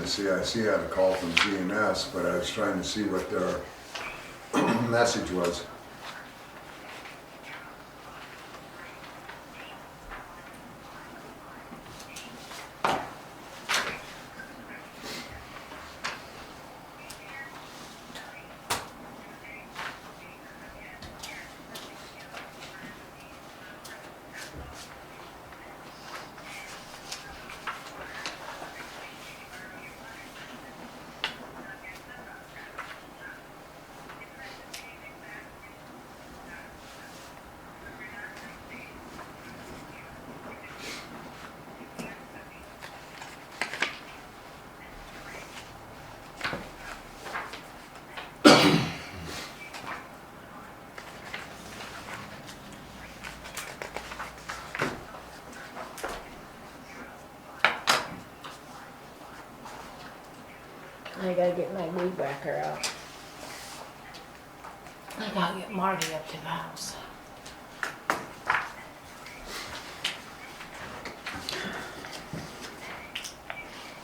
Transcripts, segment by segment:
to see, I had a call from GMS, but I was trying to see what their message was. I gotta get my weed whacker out. I gotta get Marty up to the house.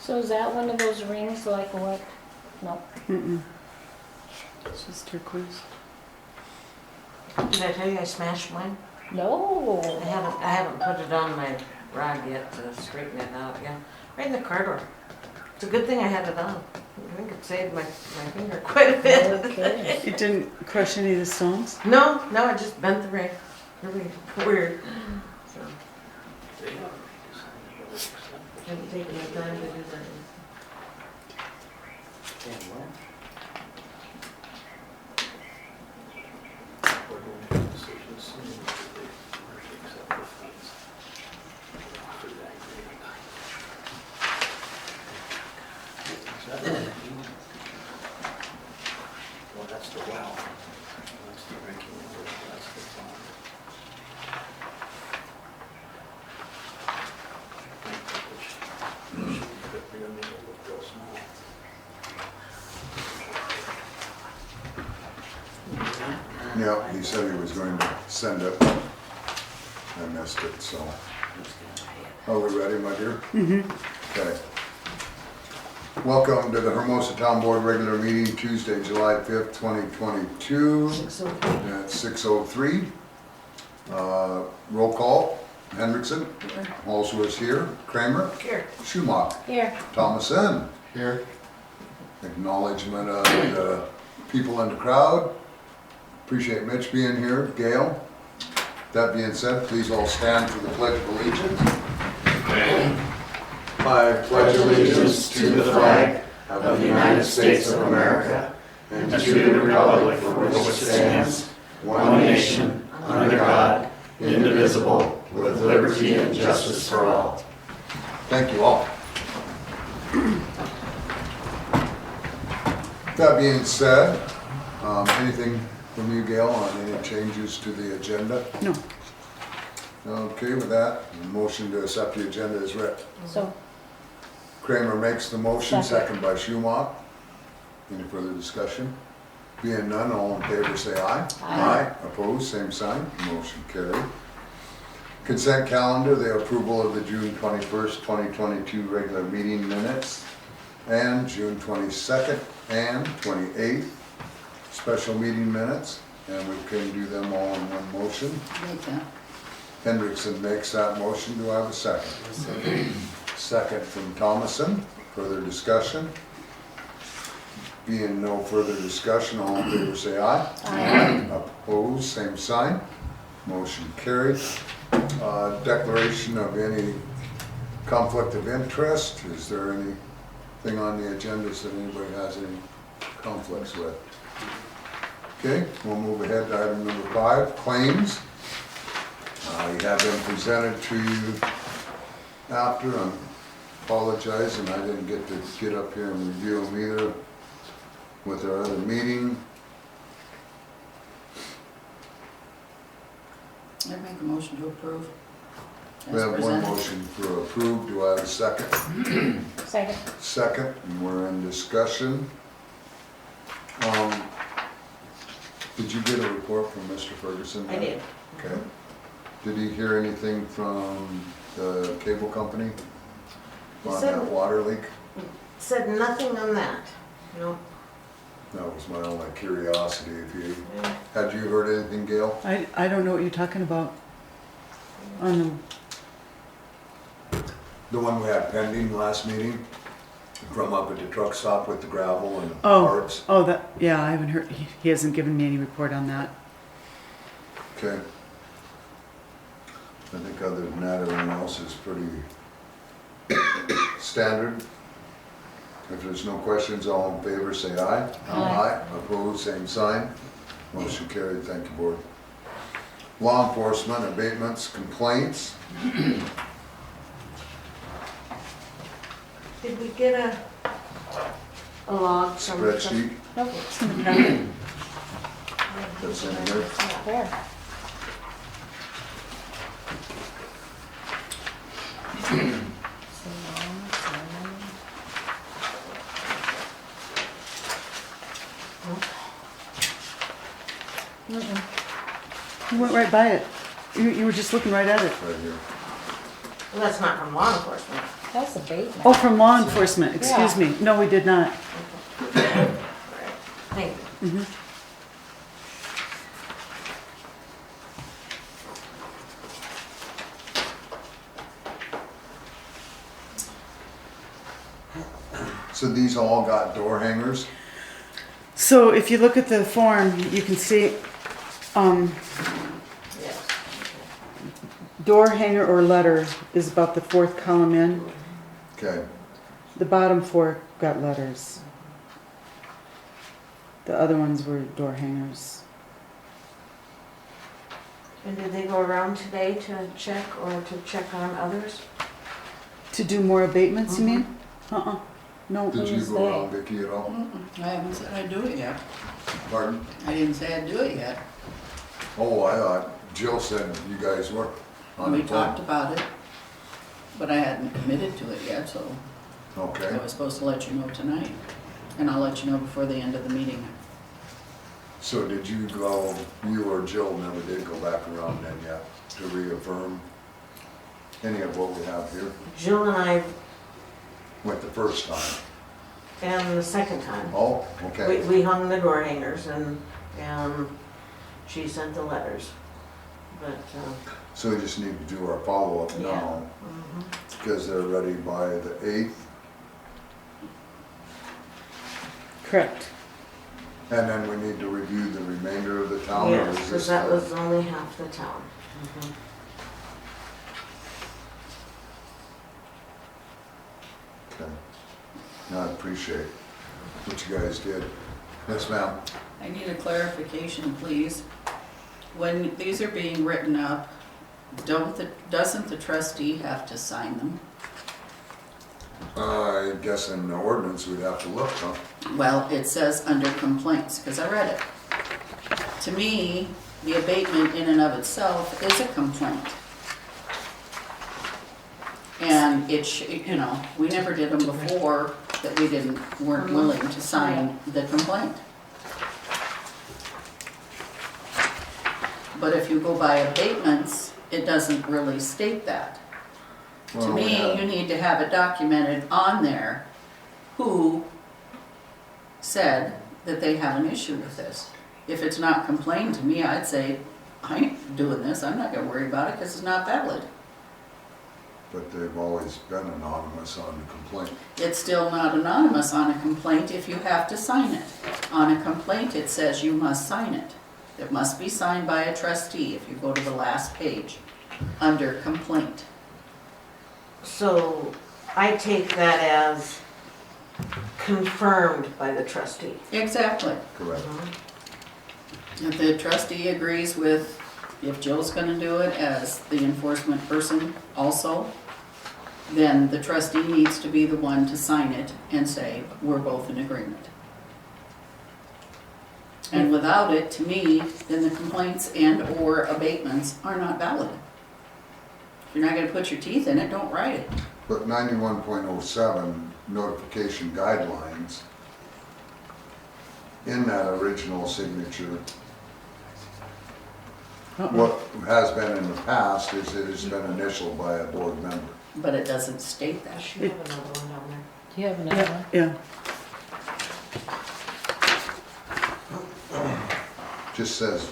So is that one of those rings like what? No. It's just turquoise. Did I tell you I smashed mine? No. I haven't put it on my rod yet to straighten it out again. Right in the car door. It's a good thing I had it on. I think it saved my finger quite a bit. Okay. It didn't crush any of the stones? No, it just bent the ring. Really weird. So, haven't taken the time to do that. Well, that's the well. That's the drinking water. That's the pond. We're gonna make it look real small. Yeah, he said he was going to send it. I missed it, so. Are we ready, my dear? Mm-hmm. Okay. Welcome to the Hermosa Town Board regular meeting, Tuesday, July 5th, 2022. 6:03. At 6:03. Roll call, Hendrickson. Also is here. Kramer. Here. Schumacher. Here. Thomason. Here. Acknowledgement of the people in the crowd. Appreciate Mitch being here. Gail. That being said, please all stand for the Pledge of Allegiance. I pledge allegiance to the flag of the United States of America and to the republic for which it stands, one nation, under God, indivisible, with liberty and justice for all. Thank you all. That being said, anything from you, Gail, on any changes to the agenda? No. Okay, with that, the motion to accept the agenda is read. So, Kramer makes the motion, Second. second by Schumacher. Any further discussion? Being none, all in favor say aye. Aye. Opposed, same sign, motion carried. Consent calendar, the approval of the June 21st, 2022 regular meeting minutes and June 22nd and 28th special meeting minutes, and we can do them all in one motion. Make that. Hendrickson makes that motion. Do I have a second? Second from Thomason. Further discussion? Being no further discussion, all in favor say aye. Aye. Opposed, same sign. Motion carried. Declaration of any conflict of interest. Is there anything on the agendas that anybody has any conflicts with? Okay, we'll move ahead to item number 5, claims. You have them presented to you after. I apologize, and I didn't get to get up here and review them either with our other meeting. I make a motion to approve. We have one motion for approve. Do I have a second? second. Second, and we're in discussion. Did you get a report from Mr. Ferguson? I did. Okay. Did he hear anything from the cable company He on said- that water leak? said nothing on that, no. That was my only curiosity. If you, Yeah. had you heard anything, Gail? I don't know what you're talking about. On The one we had pending last meeting, from up at the truck stop with the gravel and the Oh. parts? oh, that, yeah, I haven't heard, he hasn't given me any report on that. Okay. I think other than that, everything else is pretty standard. If there's no questions, all in favor, say aye. Aye. Opposed, same sign. Motion carried, thank you, board. Law enforcement, abatements, complaints. Did we get a log from? Spreadsheet, Nope, It's in the packet. that's in here. it's not there. You went right by it. You were just looking right at it. Right here. Well, that's not from law enforcement. That's abatement. Oh, from law enforcement, excuse me. No, we did not. Right. Thank you. Mhm. So these all got door hangers? So if you look at the form, you can see, Yes. door hanger or letter is about the fourth column in. Okay, The bottom four got letters. The other ones were door hangers. And did they go around today to check or to check on others? To do more abatements, you mean? Uh-uh, no. did you Who's go they? around, Vicki, at all? I haven't said I'd do it yet. Pardon? I didn't say I'd do it yet. Oh, I thought Jill said you guys were on We the talked phone. about it, but I hadn't committed to it yet, so I Okay, was supposed to let you know tonight. And I'll let you know before the end of the meeting. so did you go, you or Jill never did go back around then yet to reaffirm any of what we have here? Jill and I, Went the first time? and the second time, Oh, okay. we hung the door hangers and she sent the letters. But, So we just need to do our follow-up Yeah. now, because they're ready by the 8th. Correct. And then we need to review the remainder of the town? or yes, is because this that the- was only half the town. Okay. No, I appreciate what you guys did. Yes, ma'am. I need a clarification, please. When these are being written up, doesn't the trustee have to sign them? I guess in the ordinance we'd have to look, huh? Well, it says under complaints, because I read it. To me, the abatement in and of itself is a complaint. And you know, we never did them before that we weren't willing to sign the complaint. But if you go by abatements, it doesn't really state that. To Well, we me, have- you need to have it documented on there who said that they have an issue with this. If it's not complained to me, I'd say, I ain't doing this, I'm not gonna worry about it because it's not valid. But they've always been anonymous on the complaint. It's still not anonymous on a complaint if you have to sign it. On a complaint, it says you must sign it. It must be signed by a trustee if you go to the last page, under complaint. So I take that as confirmed by the trustee. Exactly. Correct. If the trustee agrees with, if Jill's gonna do it as the enforcement person also, then the trustee needs to be the one to sign it and say, we're both in agreement. And without it, to me, then the complaints and/or abatements are not valid. If you're not gonna put your teeth in it, don't write it. But 91.07 notification guidelines, in that original signature, what has been in the past is it has been initialed by a board member. But it doesn't state that. Should have another one down Do you have another one? Yeah. Just says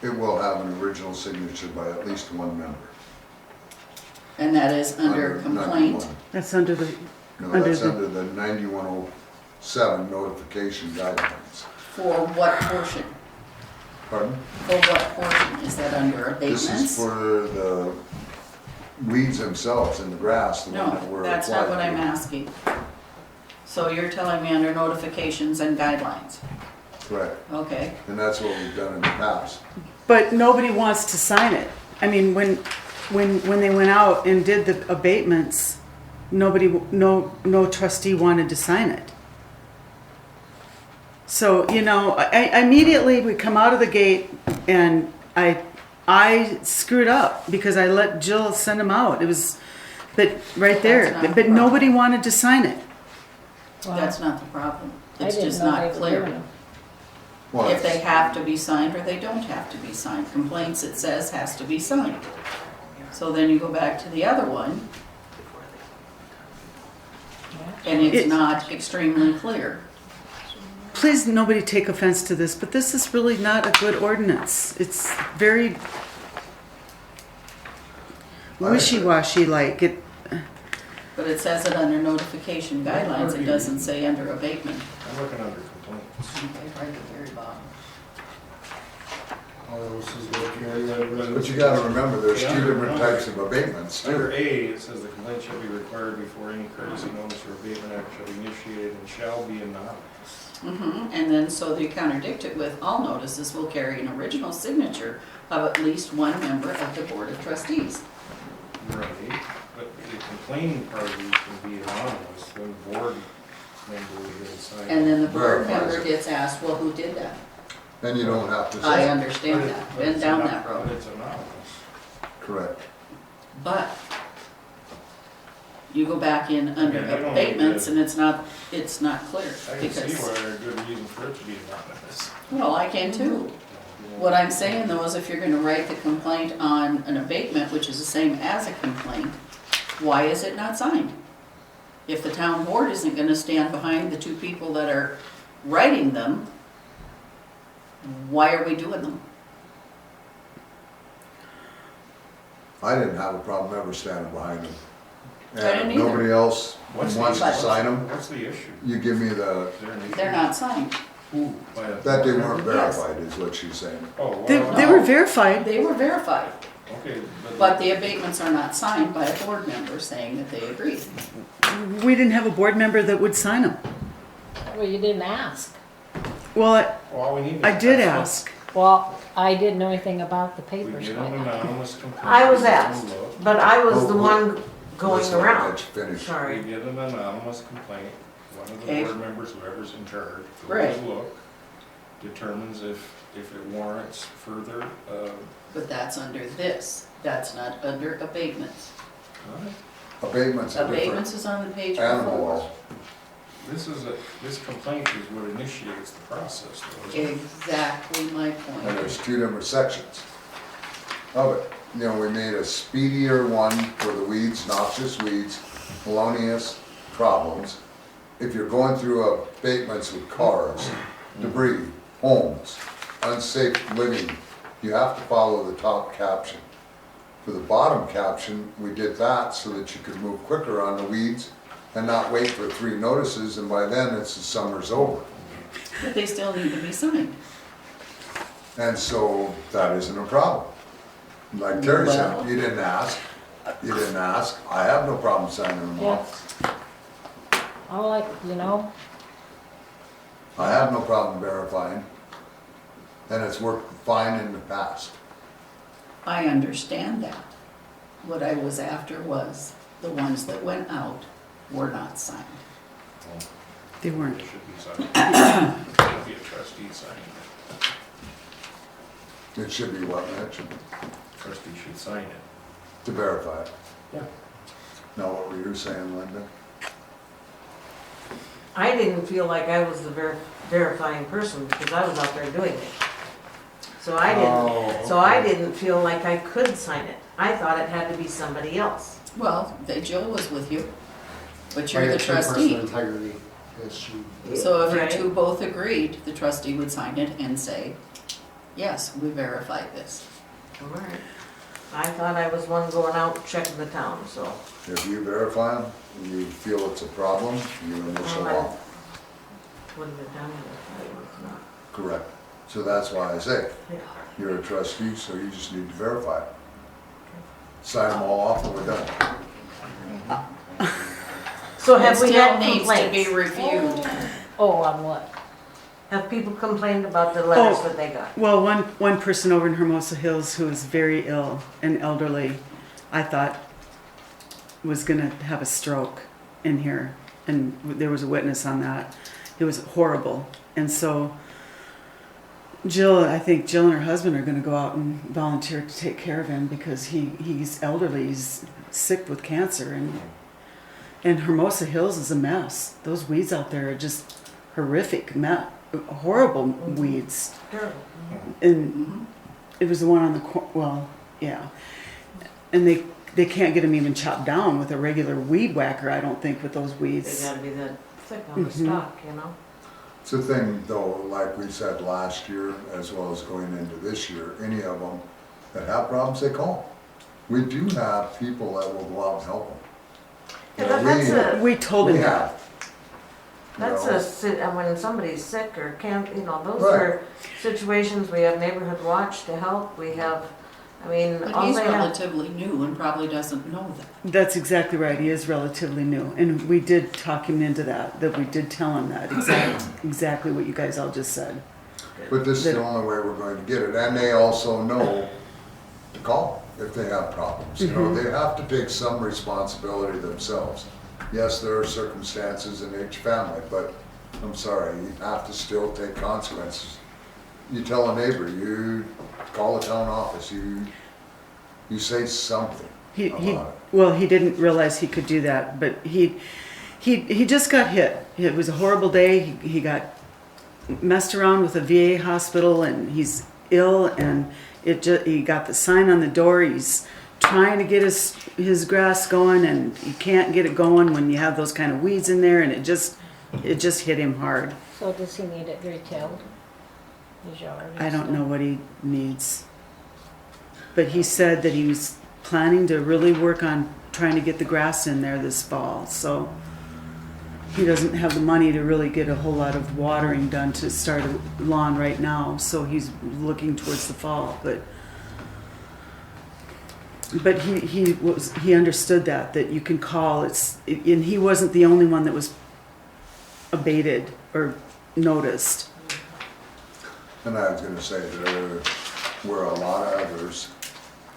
it will have an original signature by at least one member. And that is under complaint. 91. That's under the, No, under that's the- under the 9107 notification guidelines. For what portion? Pardon? For what portion? Is that under This is abatements? for the weeds themselves in the grass, the one that No, we're that's not what applied I'm to. asking. So you're telling me under notifications and guidelines? Correct, Okay, and that's what we've done in the past. but nobody wants to sign it. I mean, when they went out and did the abatements, no trustee wanted to sign it. So, you know, I immediately, we come out of the gate and I screwed up because I let Jill send them out. It was, but right there, That's not but the nobody problem. wanted to sign it. Well, that's not the problem. I It's didn't just know not they were doing clear. them. Well, If they have to be signed or they don't have to be signed. Complaints, it says, has to be signed. So then you go back to the other one and it's It- not extremely clear. Please, nobody take offense to this, but this is really not a good ordinance. It's very wishy-washy like it. But it says it under notification guidelines. It doesn't say under abatement. I'm looking under complaints. Okay, right at the very bottom. Oh, this is what you but you gotta remember, there's Yeah, two different no. types of abatements Under too. A, it says the complaint shall be required before any courtesy notice or abatement act shall be initiated and shall be anonymous. And then, so you contradict it with all notices will carry an original signature of at least one member of the Board of Trustees. Right, but the complaining party can be anonymous when the board member will get signed. And then the board Verifies member it. gets asked, well, who did that? Then you don't have to I say, understand But it- that, but been it's down not- that road. But it's anonymous. correct. But you go back in under Okay, I don't abatements need and it's not clear. I can see Because, why there's a good reason for it to be anonymous. well, I can too. What I'm saying though is if you're gonna write the complaint on an abatement, which is the same as a complaint, why is it not signed? If the town board isn't gonna stand behind the two people that are writing them, why are we doing them? I didn't have a problem ever standing behind them. I didn't And if either. nobody else What's the wants to issue? sign them, What's the issue? you give me the, Is there an issue? They're not signed. Who? By a that they board weren't member? Yes. verified is what she's saying. Oh, well. They were verified. They were verified, Okay, but the abatements are not signed by a board member saying that they agree. We didn't have a board member that would sign them. Well, you didn't ask. Well, all we need is. I did that's what- ask. Well, I didn't know anything about the We papers. get an going on. anonymous complaint. I was we let asked, them look. but I was the Oh, one going Let's let around. Rich finish. We Sorry. get an anonymous complaint, one of the Okay. board members, whoever's in charge, Right. goes look, determines if it warrants further, But that's under this, that's not under abatements. Abatements are different Abatements is on the page before. animals. this complaint is what initiates the process, though, isn't it? Exactly my And point. there's two different sections of it. You know, we made a speedier one for the weeds, noxious weeds, felonious problems. If you're going through abatements with cars, debris, homes, unsafe living, you have to follow the top caption. For the bottom caption, we did that so that you could move quicker on the weeds and not wait for 3 notices, and by then it's the summer's over. But they still need to be signed. And so that isn't a problem. Like Terry said, Well- you didn't ask, I have no problem signing them off. All I, you know, I have no problem verifying, and it's worked fine in the past. I understand that. What I was after was the ones that went out were not signed. They It weren't. should be signed. It should be a trustee signing it. It should be what, Mitch, Trustee should sign it. to verify it. Yeah. Now, what were you saying, Linda? I didn't feel like I was the verifying person because I was out there doing it. So I didn't feel like I could sign it. I thought it had to be somebody else. Well, Jill was with you. But you're the trustee. Integrity issue. So if you Right. two both agreed, the trustee would sign it and say, yes, we verified this. All right. I thought I was one going out checking the town, so. If you verify them, you feel it's a problem, you initial Alright. off. Wouldn't have done it if I was not. Correct. So that's why I say, Yeah. you're a trustee, so you just need to verify it. Sign them all off and we're done. So It have we still had needs to be complaints? reviewed. Oh, on what? Have people complained about the letters Oh. that they got? Well, one person over in Hermosa Hills who is very ill and elderly, I thought was gonna have a stroke in here, and there was a witness on that. It was horrible, and so I think Jill and her husband are gonna go out and volunteer to take care of him because he's elderly, he's sick with cancer, and Hermosa Hills is a mess. Those weeds out there are just horrific, horrible weeds. Terrible. And it was the one on the well, yeah. And they can't get them even chopped down with a regular weed whacker, I don't think, with those They weeds. gotta be that thick on the stalk, you know? It's a thing though, like we said last year, as well as going into this year, any of them that have problems, they call. We do have people that will go out and help them. Yeah, but that's a, We told We him that. have. and when somebody's sick or can't, you know, those Right. are situations, we have neighborhood watch to help, we have, I mean, But all he's they have. relatively new and probably doesn't know that. That's exactly right. He is relatively new. And we did talk him into that we did tell him that. Exactly what you guys all just said. But this is the only way we're going to get it. And they also know to call if they have problems. You know, they have to take some responsibility themselves. Yes, there are circumstances in each family, but I'm sorry, you have to still take consequences. You tell a neighbor, you call the town office, you say something about it. He didn't realize he could do that, but he just got hit. It was a horrible day. He got messed around with a VA hospital, and he's ill, and he got the sign on the door. He's trying to get his grass going, and you can't get it going when you have those kind of weeds in there, and it just hit him hard. So does he need it retailed? His yard and I don't stuff? know what he needs. But he said that he was planning to really work on trying to get the grass in there this fall. So he doesn't have the money to really get a whole lot of watering done to start a lawn right now. So he's looking towards the fall. But he understood that you can call. And he wasn't the only one that was abated or noticed. And I was gonna say, there were a lot of others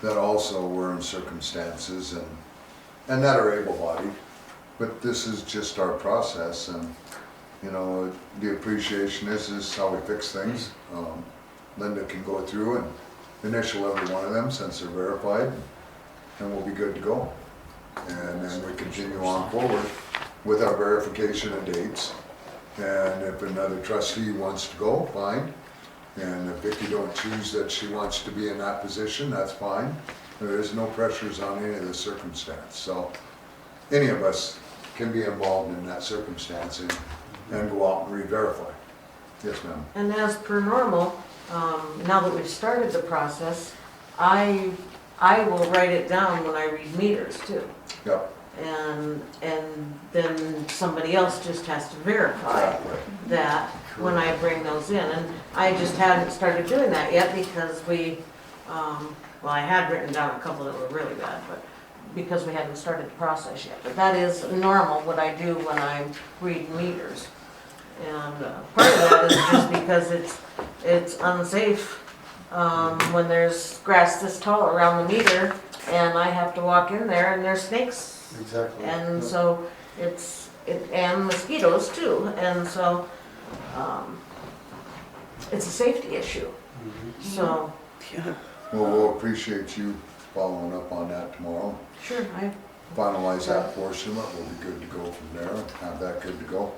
that also were in circumstances and that are able-bodied, but this is just our process, and, you know, the appreciation is how we fix things. Linda can go through and initial every one of them since they're verified, and we'll be good to go. And then we continue on forward with our verification of dates, and if another trustee wants to go, fine. And if Vicki don't choose that she wants to be in that position, that's fine. There is no pressures on any of the circumstance. So any of us can be involved in that circumstance and go out and re-verify. Yes, ma'am. And as per normal, now that we've started the process, I will write it down when I read meters too. Yep. And then somebody else just has to verify that when I bring those in. And I just hadn't started doing that yet because I had written down a couple that were really bad, but because we hadn't started the process yet. But that is normal, what I do when I'm reading meters. And part of that is just because it's unsafe when there's grass this tall around the meter and I have to walk in there and there's snakes. Exactly. And so and mosquitoes too, and so, it's a safety issue, so, Yeah. Well, we'll appreciate you following up on that tomorrow. sure, Finalize that portion of it, we'll be good to go from there, have that good to go.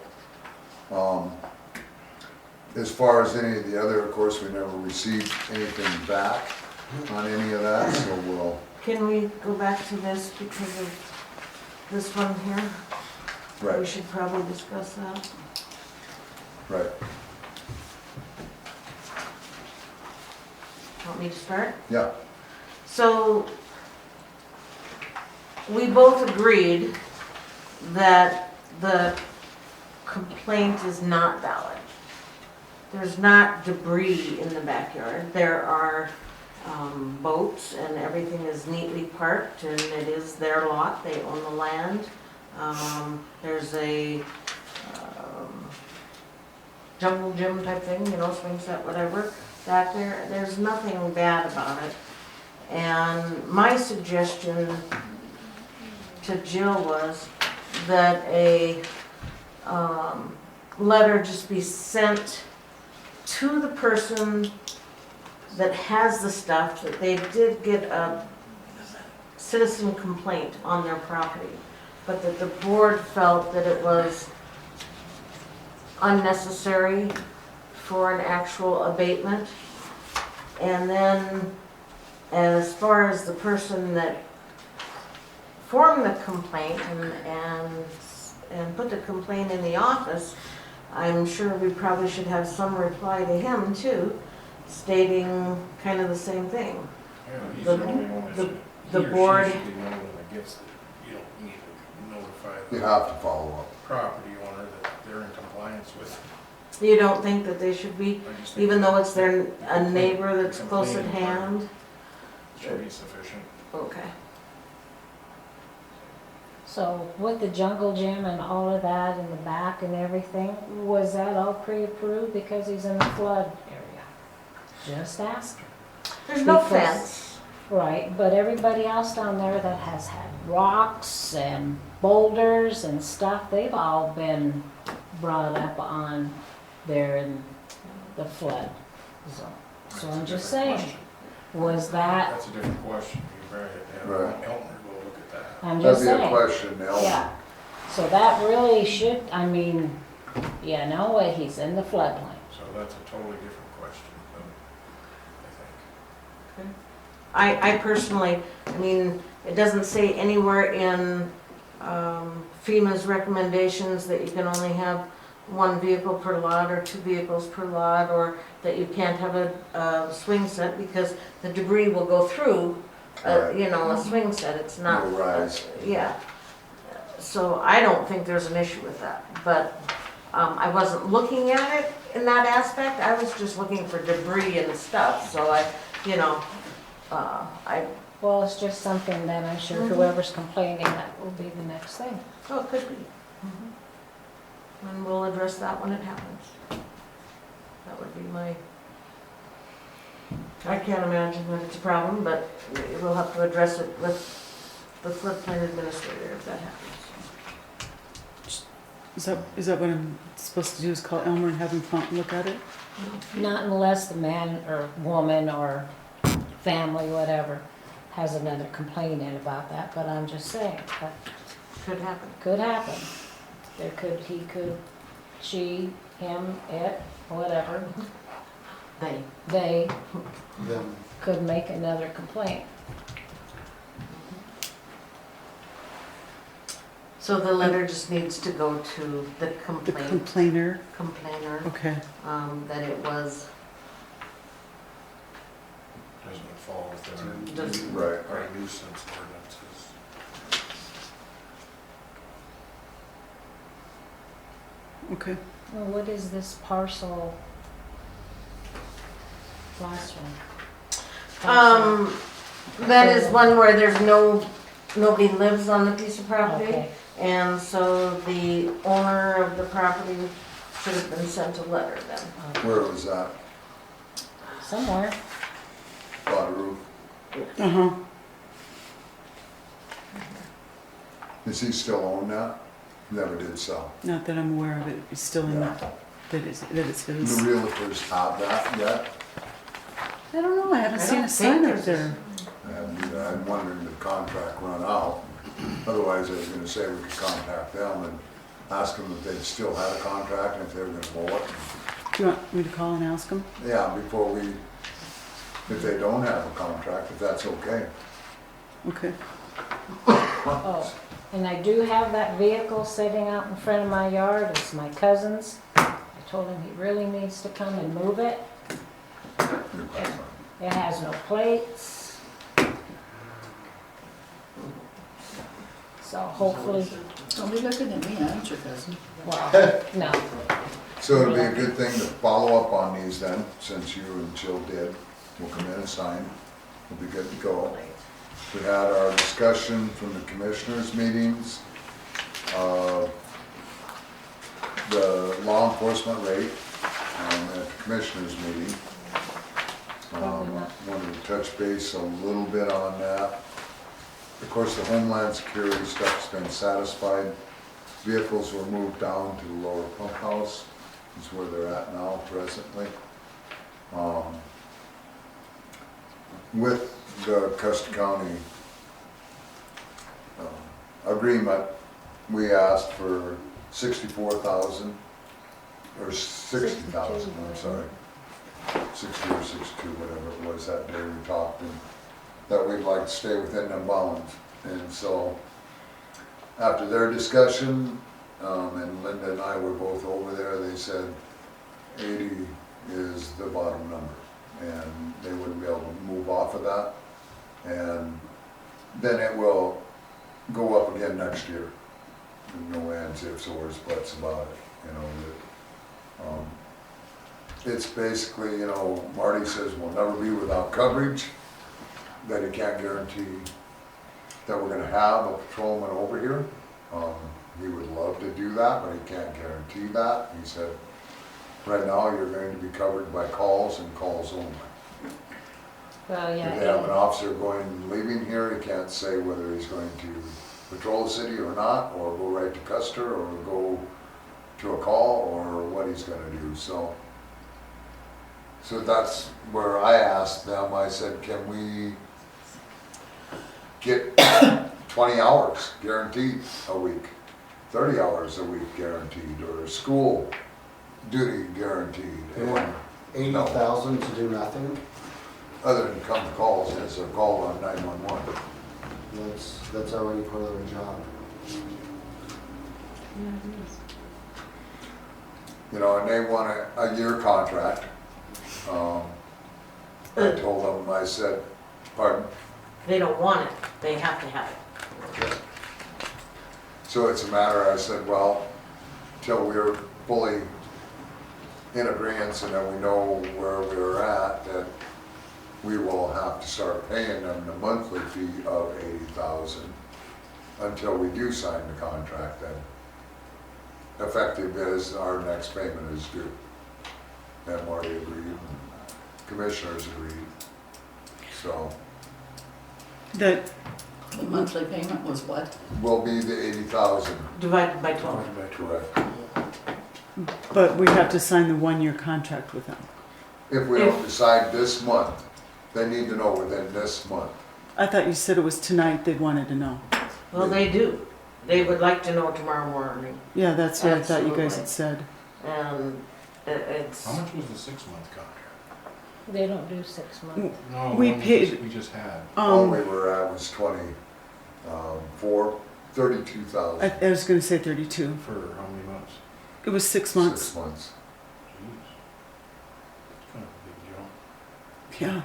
As far as any of the other, of course, we never received anything back on any of that, so we'll, can we go back to this because of this one here? We Right, should probably discuss that. right. Want me to start? Yeah, So, we both agreed that the complaint is not valid. There's not debris in the backyard. There are boats and everything is neatly parked and it is their lot. They own the land. There's a jungle gym type thing, you know, swing set, whatever, back there. There's nothing bad about it. And my suggestion to Jill was that a letter just be sent to the person that has the stuff, that they did get a citizen complaint on their property, but that the board felt that it was unnecessary for an actual abatement. And then as far as the person that formed the complaint and put the complaint in the office, I'm sure we probably should have some reply to him too, stating kind of the same thing. Yeah, he's The- the only one that the- should, the he or board- she should be the only one that gets it. You don't need to notify you the have to follow up. property owner that they're in compliance with. You don't think that they should be, I just think even though it's that a neighbor that's close at hand? should be sufficient. Okay. So with the jungle gym and all of that in the back and everything, was that all pre-approved because he's in the flood area? Just asking. There's no Because- fence. Right, but everybody else down there that has had rocks and boulders and stuff, they've all been brought up on there in the flood zone. So That's a I'm just different saying, question. was that, That's a different question. You probably have to Right. have Elmer go look at that. I'm just That'd be a saying. question, Nell. Yeah, so that really should, I mean, yeah, no way, he's in the floodplain. So that's a totally different question, I think. I personally, I mean, it doesn't say anywhere in FEMA's recommendations that you can only have one vehicle per lot or two vehicles per lot, or that you can't have a swing set because the debris will go through, Right. you know, a swing set. It's not. No rise. Yeah. So I don't think there's an issue with that, but I wasn't looking at it in that aspect. I was just looking for debris and stuff, so I, you know, I, Well, it's just something that I'm sure Mhm. whoever's complaining, that will be the next thing. oh, it could be. And we'll address that when it happens. That would be my, I can't imagine that it's a problem, but we'll have to address it with the floodplain administrator if that happens. Is that what I'm supposed to do, is call Elmer and have him come out and look at it? Not unless the man or woman or family, whatever, has another complaint in about that, but I'm just saying, that Could happen. could happen. There could, he could, she, him, it, whatever, they Then could make another complaint. So the letter just needs to go to the The complainer, complainer? Okay. that it was, Doesn't fall within Doesn't- Right. our nuisance ordinances. Okay. Well, what is this parcel? Last one. that is one where there's nobody lives on the piece of property. Okay, And so the owner of the property should have been sent a letter then. okay. Where was that? Somewhere. Bonnaroo? Uh-huh. Does he still own that? Never did sell. Not that I'm aware of it. It's still in, Yeah. that it's The his. realtors have that yet? I don't know, I haven't I seen don't a sign think up there's- there. And I'm wondering if the contract run out. Otherwise, I was gonna say we could contact them and ask them if they still had a contract and if they were gonna blow it. Do you want me to call and ask him? Yeah, before we, if they don't have a contract, if that's okay. Okay. Oh, And I do have that vehicle sitting out in front of my yard. It's my cousin's. I told him he really needs to come and move it. It has no plates. So hopefully, Don't be looking at me, I ain't your cousin. well, no. So it'll be a good thing to follow up on these then, since you and Jill did. We'll come in and sign. We'll be good to go. We had our discussion from the commissioners' meetings. The law enforcement rate at the commissioners' meeting. Wanted to touch base a little bit on that. Of course, the Homeland Security stuff's been satisfied. Vehicles were moved down to the lower pump house, is where they're at now presently. With the Custer County agreement, we asked for 64,000, or 60,000, I'm sorry. 60 or 62, whatever it was that day we talked, and that we'd like to stay within them bounds. And so, after their discussion, and Linda and I were both over there, they said 80 is the bottom number, and they wouldn't be able to move off of that. And then it will go up again next year. No ands, ifs, ors, buts about it, you know. It's basically, you know, Marty says we'll never be without coverage, that he can't guarantee that we're gonna have a patrolman over here. He would love to do that, but he can't guarantee that. He said, right now you're going to be covered by calls and calls only. Well, If they have an yeah, officer going and leaving here, he can't say whether he's going to patrol the city or not, or go right to Custer, or go to a call, or what he's gonna do, so. So that's where I asked them, I said, can we get 20 hours guaranteed a week, 30 hours a week guaranteed, or school duty guaranteed? They want And 80,000 to do nothing? other than come to calls, as they're called on 911. That's already part of their job. You know, and they want a year contract. I told them, I said, pardon? They don't want it, they have to have it. So it's a matter, I said, well, till we're fully in agreement and that we know where we're at, that we will have to start paying them the monthly fee of 80,000 until we do sign the contract, then effective as our next payment is due. And Marty agreed, commissioners agreed, so That, The monthly payment was what? will be the 80,000, Divided by 12. correct? but we have to sign the 1-year contract with them. If we don't decide this month, they need to know within this month. I thought you said it was tonight they wanted to know. Well, they do. They would like to know tomorrow morning. Yeah, that's what I thought you guys Absolutely. had said. And it's, How much was the 6-month contract? they don't do 6 months. No, We the one paid- we just had. All we were at was 32,000. I was gonna say 32. For how many months? It was 6 months. 6 months. Jeez. It's kind of a big jump. Yeah.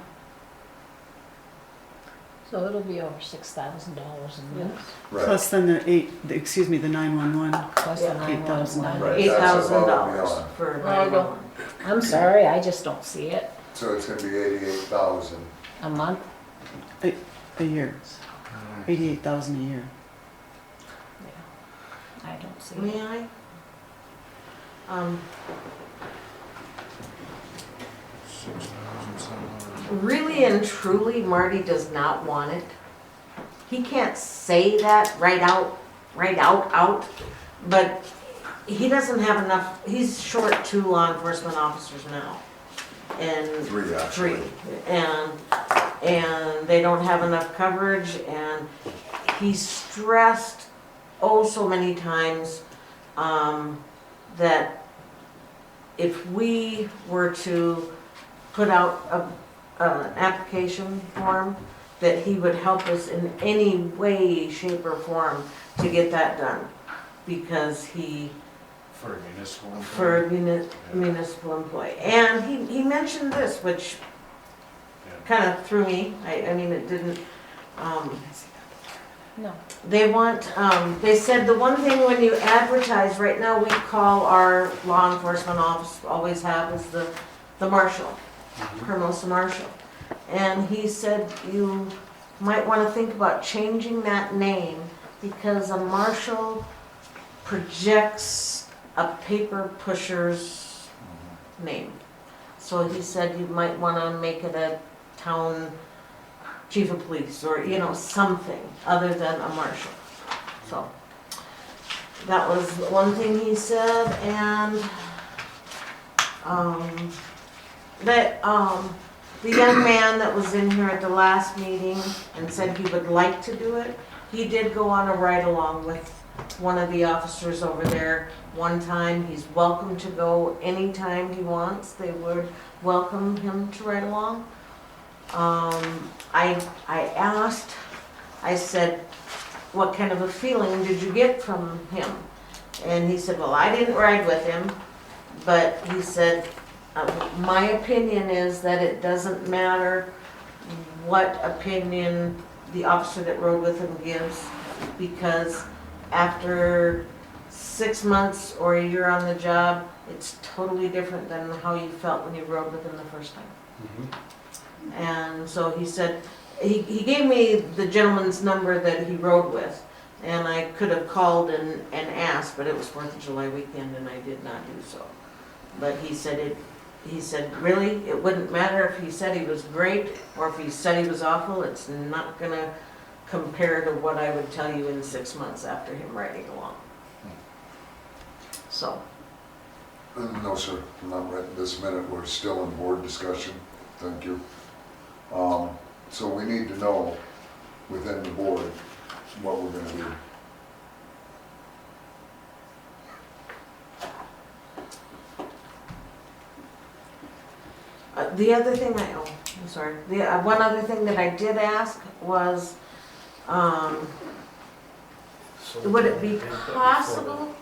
So it'll be over $6,000 a month, Right. Plus then the 911. plus the Yeah. 911. Right. That's above and $8,000 beyond. for Well, I don't- 911. I'm sorry, I just don't see it. So it's gonna be 88,000. A month? A year. 88,000 a year. I don't see May it. I? 6,000 Really and truly, Marty does not want it. He can't say that right out, but he doesn't have enough, he's short 2 law enforcement officers now. And 3 actually. 3, and they don't have enough coverage, and he's stressed so many times, that if we were to put out an application form that he would help us in any way, shape, or form to get that done. Because For a municipal employee. for a municipal employee. And he mentioned this, which kind of threw me. I mean, it didn't, No. they want, they said the one thing when you advertise, right now we call our law enforcement office, always have, is the marshal, Hermosa marshal. And he said you might want to think about changing that name because a marshal projects a paper pusher's name. So he said you might want to make it a town chief of police or, you know, something other than a marshal. So that was one thing he said. And the young man that was in here at the last meeting and said he would like to do it, he did go on a ride-along with one of the officers over there one time. He's welcome to go anytime he wants. They would welcome him to ride along. I asked, I said, what kind of a feeling did you get from him? And he said, well, I didn't ride with him, but he said, my opinion is that it doesn't matter what opinion the officer that rode with him gives, because after 6 months or a year on the job, it's totally different than how you felt when you rode with him the first time. And so he said, he gave me the gentleman's number that he rode with, and I could have called and asked, but it was 4th of July weekend and I did not do so. But he said really, it wouldn't matter if he said he was great or if he said he was awful. It's not gonna compare to what I would tell you in 6 months after him riding along. So. No, sir, not right this minute. We're still in board discussion. Thank you. So we need to know within the board what we're gonna do. The other thing I'm sorry, one other thing that I did ask was, would it be possible,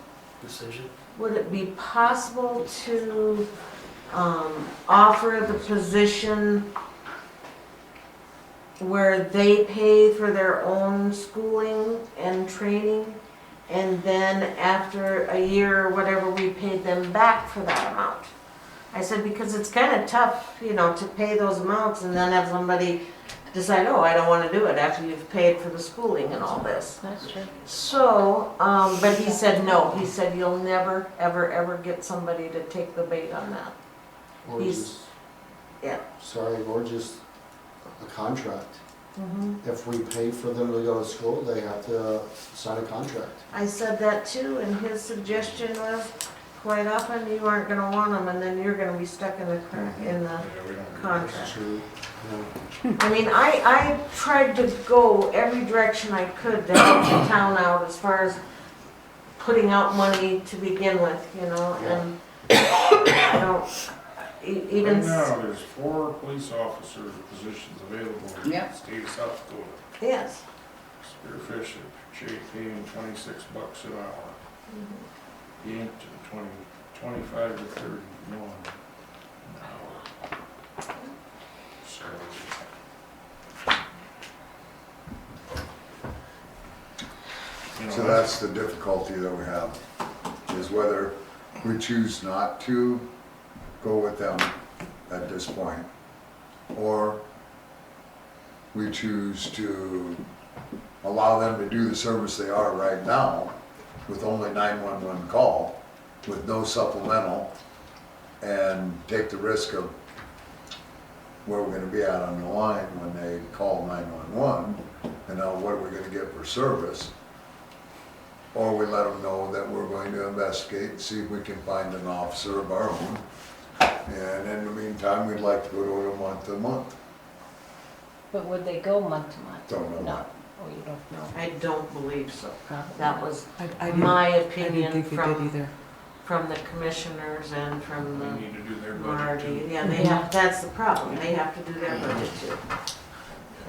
to offer the position where they pay for their own schooling and training, and then after a year or whatever, we paid them back for that amount? I said, because it's kind of tough, you know, to pay those amounts and then have somebody decide, oh, I don't want to do it after you've paid for the schooling and all this. That's true. So, but he said no. He said you'll never, ever, ever get somebody to take the bait on that. Or He's- just, Yeah. sorry, or just a contract. Mhm. If we pay for them to go to school, they have to sign a contract. I said that too, and his suggestion was, quite often you aren't gonna want them, and then you're gonna be stuck in the contract. True. I mean, I tried to go every direction I could to help the town out as far as putting out money to begin with, you know, and I don't, even. Right now, there's 4 police officer positions available in the Yep. state of South Dakota. Yes. Spearfish, paying $26 an hour. He ain't to 25 to 31 an hour. So, you know, So that's the difficulty that we have, is whether we choose not to go with them at this point, or we choose to allow them to do the service they are right now with only 911 call, with no supplemental, and take the risk of where we're gonna be at on the line when they call 911, and now what are we gonna get for service? Or we let them know that we're going to investigate and see if we can find an officer of our own. And in the meantime, we'd like to go to it month to month. But would they go month to month? Don't know. No. Oh, you don't know. I don't believe so. Probably That not. was I my didn't opinion think they did either. from the commissioners and from they the need to do their budget Marty. too. Yeah, they have, that's the problem. They have to do their budget too.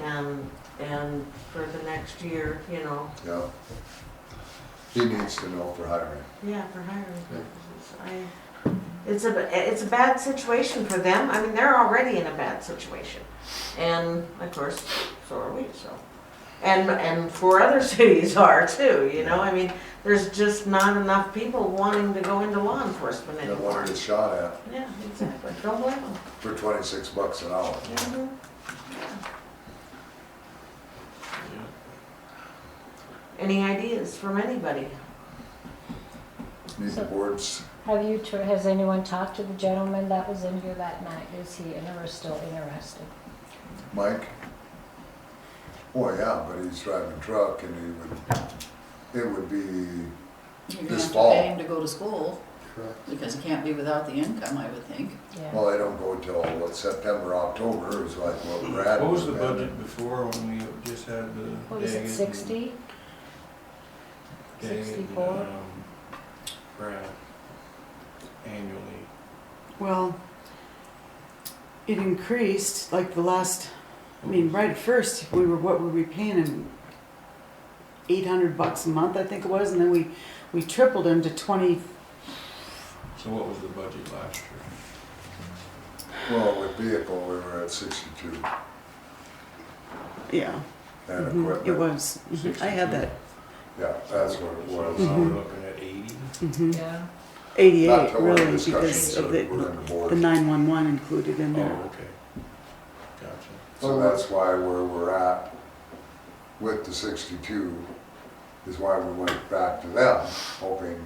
and for the next year, you know, Yeah. He needs to know for hiring. yeah, for hiring purposes. It's a bad situation for them. I mean, they're already in a bad situation. And of course, so are we, so. And for other cities are too, you know, I mean, there's just not enough people wanting to go into law enforcement They want anymore. to get shot at Yeah, exactly, don't blame them. for $26 an hour. Mhm. Any ideas from anybody? Need the boards. Has anyone talked to the gentleman that was in here that night? Is he still interested? Mike? Oh, yeah, but he's driving truck and it would be, You're gonna This have to fall. pay him to go to school, because he can't be without the income, I would think. Yeah. well, they don't go till, September, October is like what Brad. What was the had. budget before when we just had the? What was it, 60? 64? Brad, annually. Well, it increased like the last, I mean, right at first, what were we paying him? $800 a month, I think it was, and then we tripled him to 20. So what was the budget last year? Well, with vehicle, we were at 62 Yeah, and mhm, equipment. it was. Mhm, I had that. Yeah, that's what it So was. now we're looking at 80? Mhm. Yeah. 88 Not till we're in really, discussion, because so of we're in the board. the 911 included in Oh, there. okay. Gotcha. So that's why where we're at with the 62 is why we went back to them, hoping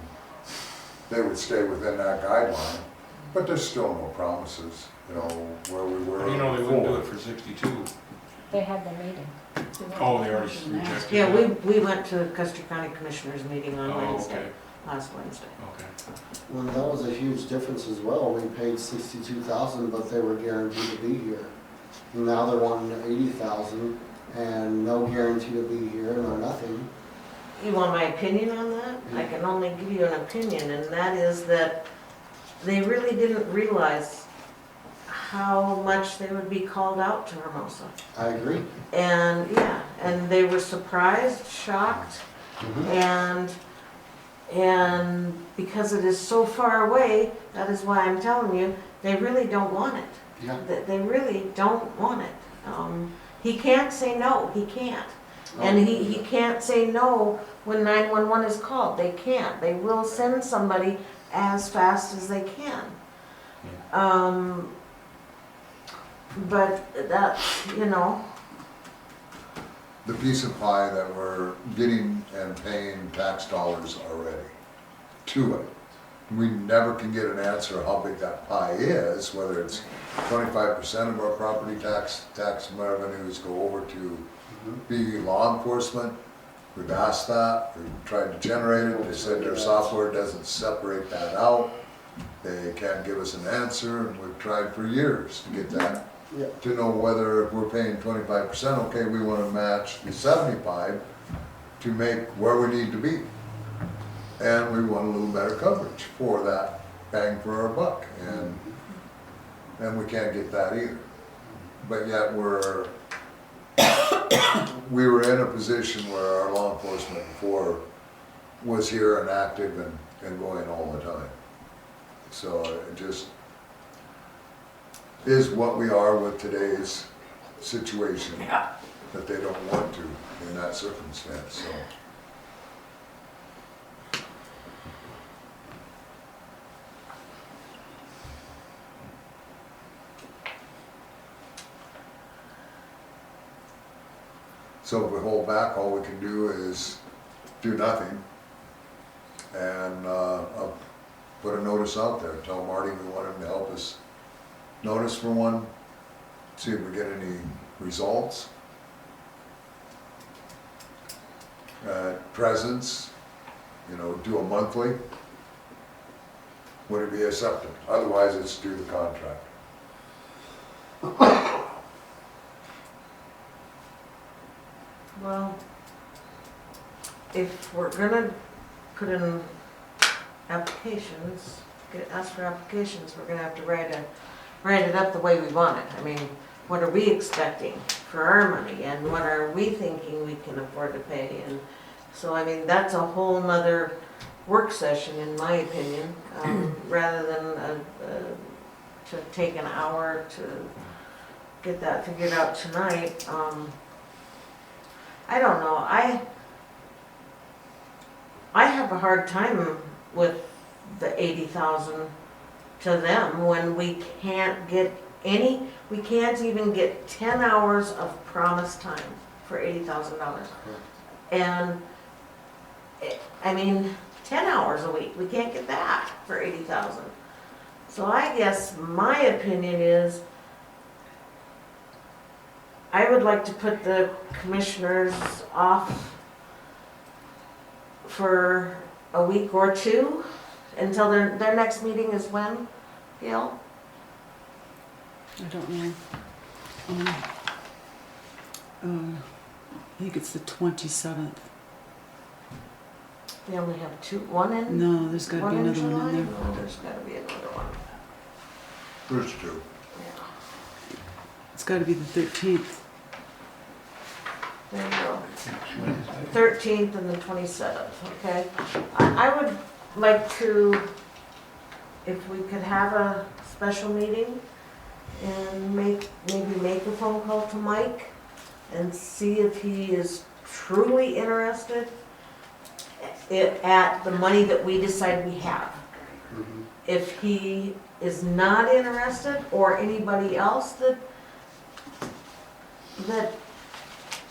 they would stay within that guideline. But there's still no promises, you know, where we were You know, they wouldn't do it before. for 62. They had the meeting. Oh, they already rejected Yeah, it? we went to the Custer County Commissioners meeting on Oh, Wednesday, okay, last Wednesday. okay. Well, that was a huge difference as well. We paid 62,000, but they were guaranteed to be here. Now they're wanting 80,000 and no guarantee to be here, no nothing. You want my opinion on that? I can only give you an opinion, and that is that they really didn't realize how much they would be called out to Hermosa. I agree. And, yeah, and they were surprised, shocked, and because it is so far away, that is why I'm telling you, they really don't want it. Yeah. They really don't want it. He can't say no, he can't. And he can't say no when 911 is called, they can't. They will send somebody as fast as they can. But that's, you know, The piece of pie that we're getting and paying tax dollars already to it. We never can get an answer how big that pie is, whether it's 25% of our property tax revenues go over to be law enforcement. We've asked that, we've tried to generate it, they said their software doesn't separate that out. They can't give us an answer, and we've tried for years to get that. Yeah. To know whether if we're paying 25%, okay, we wanna match the 75 to make where we need to be. And we want a little better coverage for that bang for our buck, and we can't get that either. But yet we were in a position where our law enforcement before was here and active and going all the time. So it just is what we are with today's situation, that they don't want to in that circumstance, so. So if we hold back, all we can do is do nothing. And I'll put a notice out there, tell Marty we want him to help us notice for one, see if we get any results. Presents, you know, do a monthly. Would it be accepted? Otherwise, it's do the contract. well, if we're gonna put in applications, ask for applications, we're gonna have to write it up the way we want it. I mean, what are we expecting for our money, and what are we thinking we can afford to pay, and so, I mean, that's a whole nother work session, in my opinion, rather than to take an hour to get that figured out tonight. I don't know, I have a hard time with the 80,000 to them when we can't get we can't even get 10 hours of promised time for $80,000. And, I mean, 10 hours a week, we can't get that for 80,000. So I guess my opinion is, I would like to put the commissioners off for a week or two until their next meeting is when, Gail? I don't know. I think it's the 27th. They only have one in? No, there's got to be One in another one July? in there. No, there's gotta be another one, There's two. yeah. It's got to be the 13th. There you go. 13th and the 27th, okay? I would like to, if we could have a special meeting and maybe make a phone call to Mike and see if he is truly interested at the money that we decide we have. If he is not interested, or anybody else that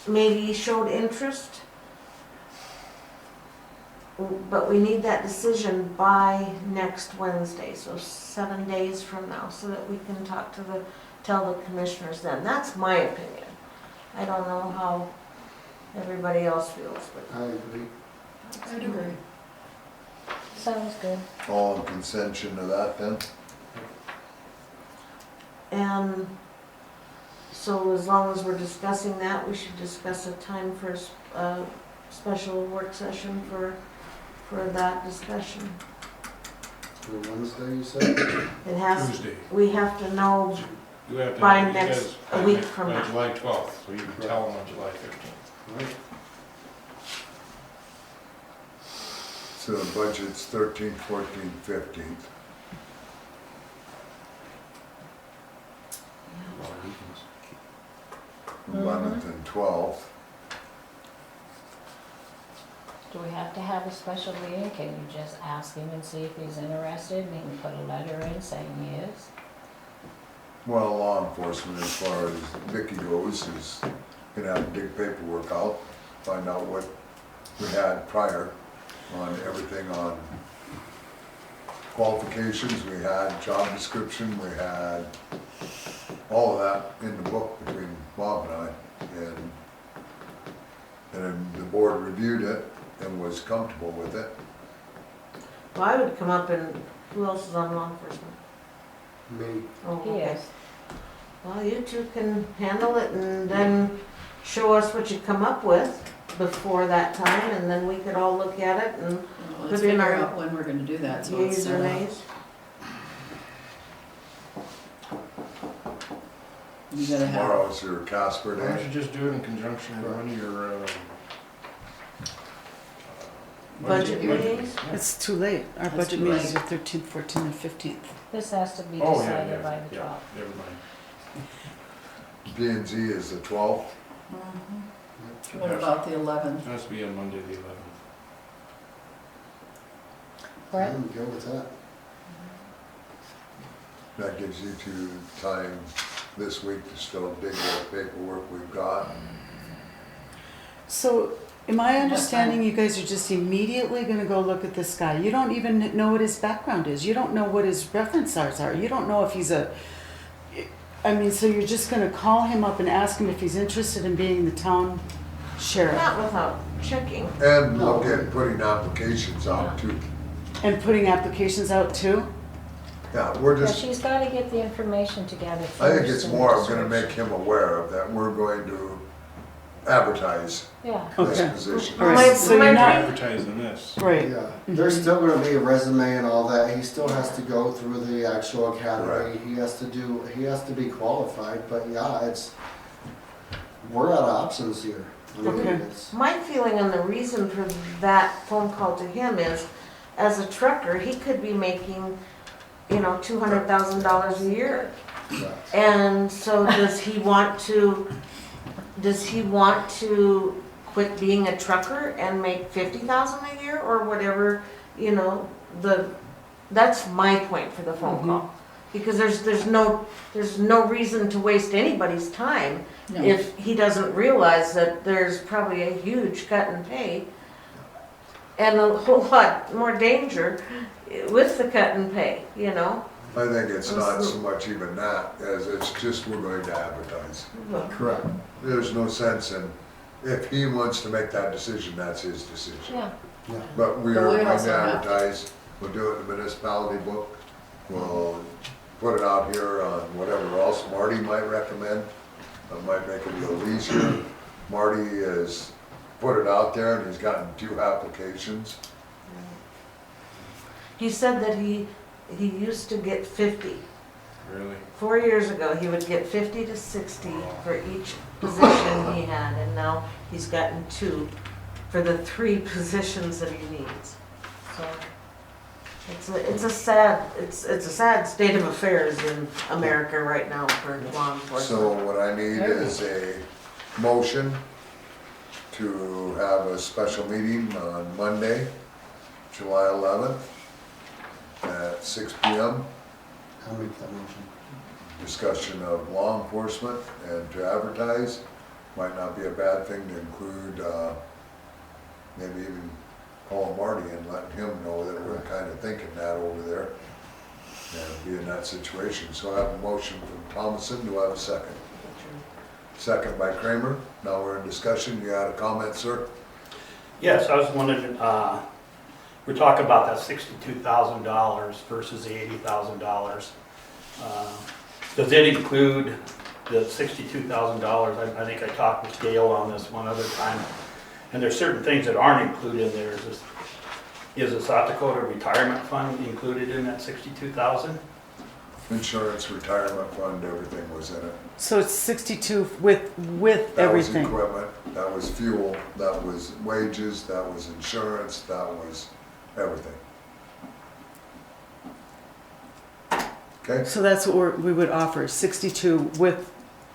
maybe showed interest, but we need that decision by next Wednesday, so 7 days from now, so that we can tell the commissioners then. That's my opinion. I don't know how everybody else feels, but. I agree. I'd agree. Sounds good. All in consension to that then? And so as long as we're discussing that, we should discuss a time for a special work session for that discussion. For Wednesday, you said? It has, Tuesday. we have to know You have to. By you next- guys- a by week next- from by now. July 12th, so you can tell them on July 15th. Right. So the budget's 13th, 14th, 15th. Well, we can- 11th and 12th. Do we have to have a special meeting? Can you just ask him and see if he's interested, and he can put a letter in saying he is? Well, law enforcement, as far as Vicky goes, is gonna have to dig paperwork out, find out what we had prior on everything, on qualifications, we had job description, we had all of that in the book between Bob and I, and then the board reviewed it and was comfortable with it. Well, I would come up and, who else is on law enforcement? Me. Oh, He okay. is. Well, you two can handle it and then show us what you come up with before that time, and then we could all look at it and Well, let's Put in figure our out when we're gonna do that, so it's yeas or set up. nays. You gotta have, Tomorrow's your Casper Why don't Day. you just do it in conjunction with one of your, Budget meetings? Yeah. It's too late. Our That's budget too meetings late. are 13th, 14th, and 15th. This has to be Oh, yeah, decided yeah, by the yeah, 12th. never mind. P and Z is the 12th. what about the 11th? It has to be on Monday, the 11th. Brett? I'm good with that. That gives you two time this week to still dig what paperwork we've got. So, am I understanding you guys are just immediately gonna go look at this guy? You don't even know what his background is. You don't know what his references are. You don't know if he's I mean, so you're just gonna call him up and ask him if he's interested in being the town sheriff Not without checking. And look at putting applications out too. and putting applications out too? Yeah, we're Yeah, just, she's gotta get the information together first. I think it's and more the gonna search. make him aware of that we're going to advertise Yeah. this Okay. position. All right, My- so my you're not, Advertising this. right, Yeah, there's still gonna be a resume and all that, he still has to go through the actual academy, Right. he has to be qualified, but yeah, we're out of options here. I mean, Okay. it's- My feeling and the reason for that phone call to him is, as a trucker, he could be making, $200,000 a year. And so does he want to quit being a trucker and make 50,000 a year or whatever, that's my point for the phone call. Because there's no reason to waste anybody's time No. if he doesn't realize that there's probably a huge cut in pay and a whole lot more danger with the cut in pay, I think it's not so much even that, as it's just we're going to advertise. Correct. There's no sense in, if he wants to make that decision, that's his decision. Yeah. Yeah. But we But are we going also to have to- advertise, we'll do it in the municipality book. We'll put it out here on whatever else Marty might recommend. That might make it a little easier. Marty has put it out there and he's gotten 2 applications. He said that he used to get 50. Really? 4 years ago, he would get 50 to 60 for each position he had, and now he's gotten 2 for the 3 positions that he needs. So it's a sad state of affairs in America right now for law enforcement. So what I need is a motion to have a special meeting on Monday, July 11th at 6 p.m. I'll make that motion. Discussion of law enforcement and to advertise. Might not be a bad thing to include, maybe even call Marty and letting him know that we're kind of thinking that over there. And be in that situation. So I have a motion from Thomason. Do I have a second? Second by Kramer. Now we're in discussion. You had a comment, sir? Yes, I was wondering, we're talking about that $62,000 versus the $80,000. Does it include the $62,000? I think I talked with Gail on this one other time, and there's certain things that aren't included in there. Is the South Dakota Retirement Fund included in that $62,000? Insurance, retirement fund, everything was in it. So it's 62 with That was everything. equipment, that was fuel, that was wages, that was insurance, that was everything. Okay? So that's what we would offer, 62 with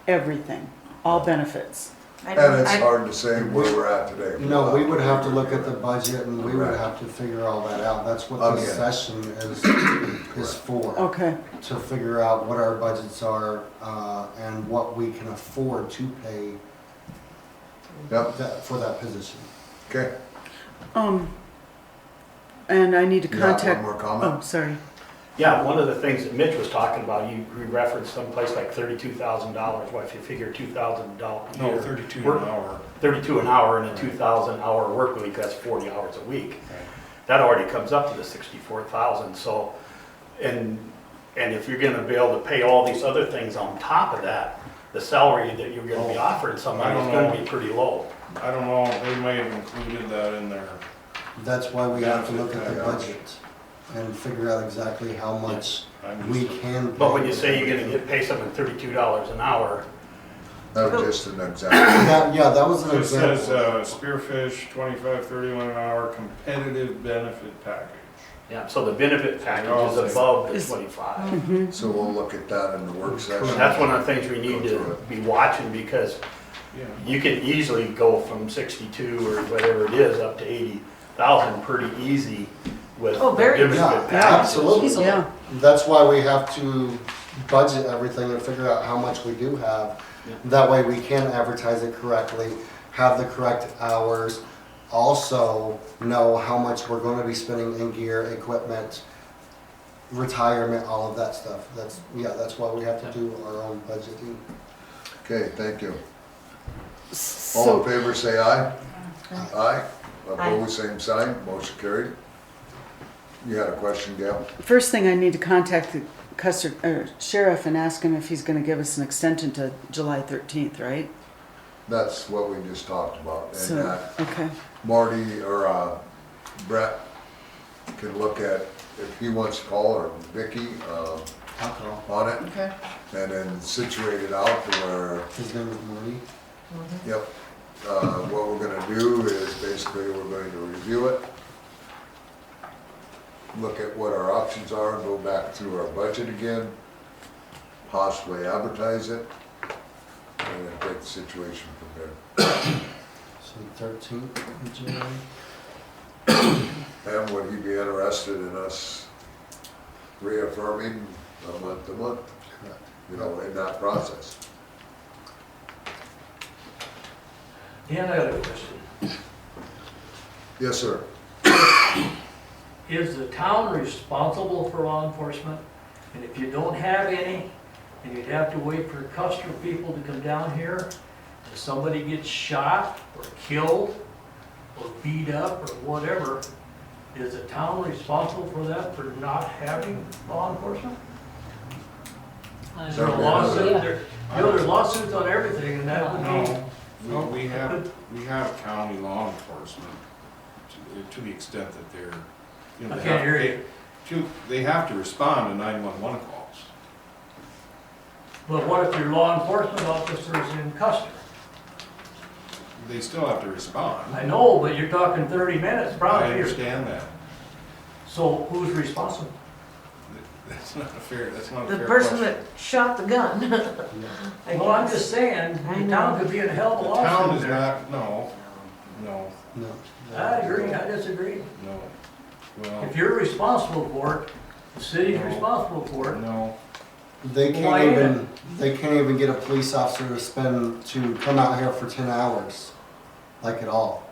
everything, all benefits. And it's hard to say where we're at today. No, we would have to look at the budget and we would have to figure all that out. That's what this Again. session is for. Okay, To figure out what our budgets are, and what we can afford to pay Yep, for that position. okay. and I need to You got one contact, more oh, comment? sorry. Yeah, one of the things that Mitch was talking about, you referenced someplace like $32,000. Well, if you figure $2,000 a No, year, 32 work- an hour. 32 an hour in a 2,000-hour work week, that's 40 hours a week. That already comes up to the 64,000. So, and if you're going to be able to pay all these other things on top of that, the salary that you're going to be offering somebody is going to be pretty low. I don't know, they may have included that in there. That's why we have to look at the Yeah. budget and figure out exactly how much I'm we just- can. But when pay. you say you're going to pay someone $32 an hour, That was just an example. That was an It says, example. Spearfish, 25, 31 an hour, competitive benefit package. yeah, so the benefit package is above the Is- 25. Mhm. So we'll look at that in the work session. That's one of the things we need to be watching, because Yeah. you can easily go from 62 or whatever it is up to 80,000 pretty easy with Oh, very the benefit Yeah, packages. absolutely. Yeah, That's why we have to budget everything and figure out how much we do have. Yeah. That way we can advertise it correctly, have the correct hours, also know how much we're gonna be spending in gear, equipment, retirement, all of that stuff. That's why we have to do our own budgeting. Okay, thank you. All in so, favor, say aye. Aye. Opposed, same sign. Motion carried. You had a question, Gail? first thing I need to contact the sheriff and ask him if he's gonna give us an extension to July 13th, right? That's what we just talked about. And So, that okay, Marty or Brett can look at, if he wants to call, or Vicky Alcohol. on it, Okay. and then situate it out to where, His name is Marty. Yep. What we're gonna do is basically we're going to review it, look at what our options are, go back through our budget again, possibly advertise it, and then take the situation from there. So 13th of January? And would he be interested in us reaffirming a month to month, Correct. you know, in that process? Dan, I got a question. Yes, sir. Is the town responsible for law enforcement? And if you don't have any, and you'd have to wait for Custer people to come down here, if somebody gets shot or killed or beat up or whatever, is the town responsible for that, for not having law enforcement? I Is there a don't know. lawsuit? Yeah. There, you know, there's lawsuits on everything, and that would be, No, we have county law enforcement to the extent that they're, you know. I they can't have- hear they- They have to respond to 911 calls. but what if your law enforcement officer's in Custer? They still have to respond. I know, but you're talking 30 minutes, I probably. understand that. So who's responsible? That's not a fair The question. person that shot the gun. I Well, I'm guess. just saying, I the know. town could be in a hell of a The town lawsuit is there. not, no, No. I agree, I disagree. no. Well, If you're responsible for it, the city's No. responsible for it. no, They Why can't ain't even, they can't even get a police officer to come out here for 10 hours, like at all.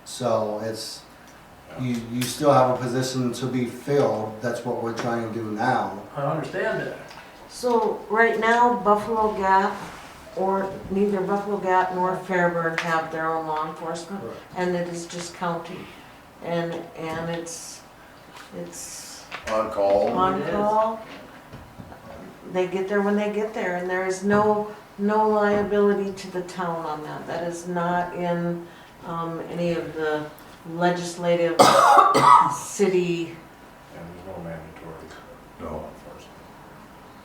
So it's, you still have a position to be filled, that's what we're trying to do now. I understand that. So right now, Buffalo Gap, or neither Buffalo Gap nor Fairburn have their own law enforcement, and it is just county. And it's On call? on call. They get there when they get there, and there is no liability to the town on that. That is not in, any of the legislative city. and there's no mandatory No. law enforcement.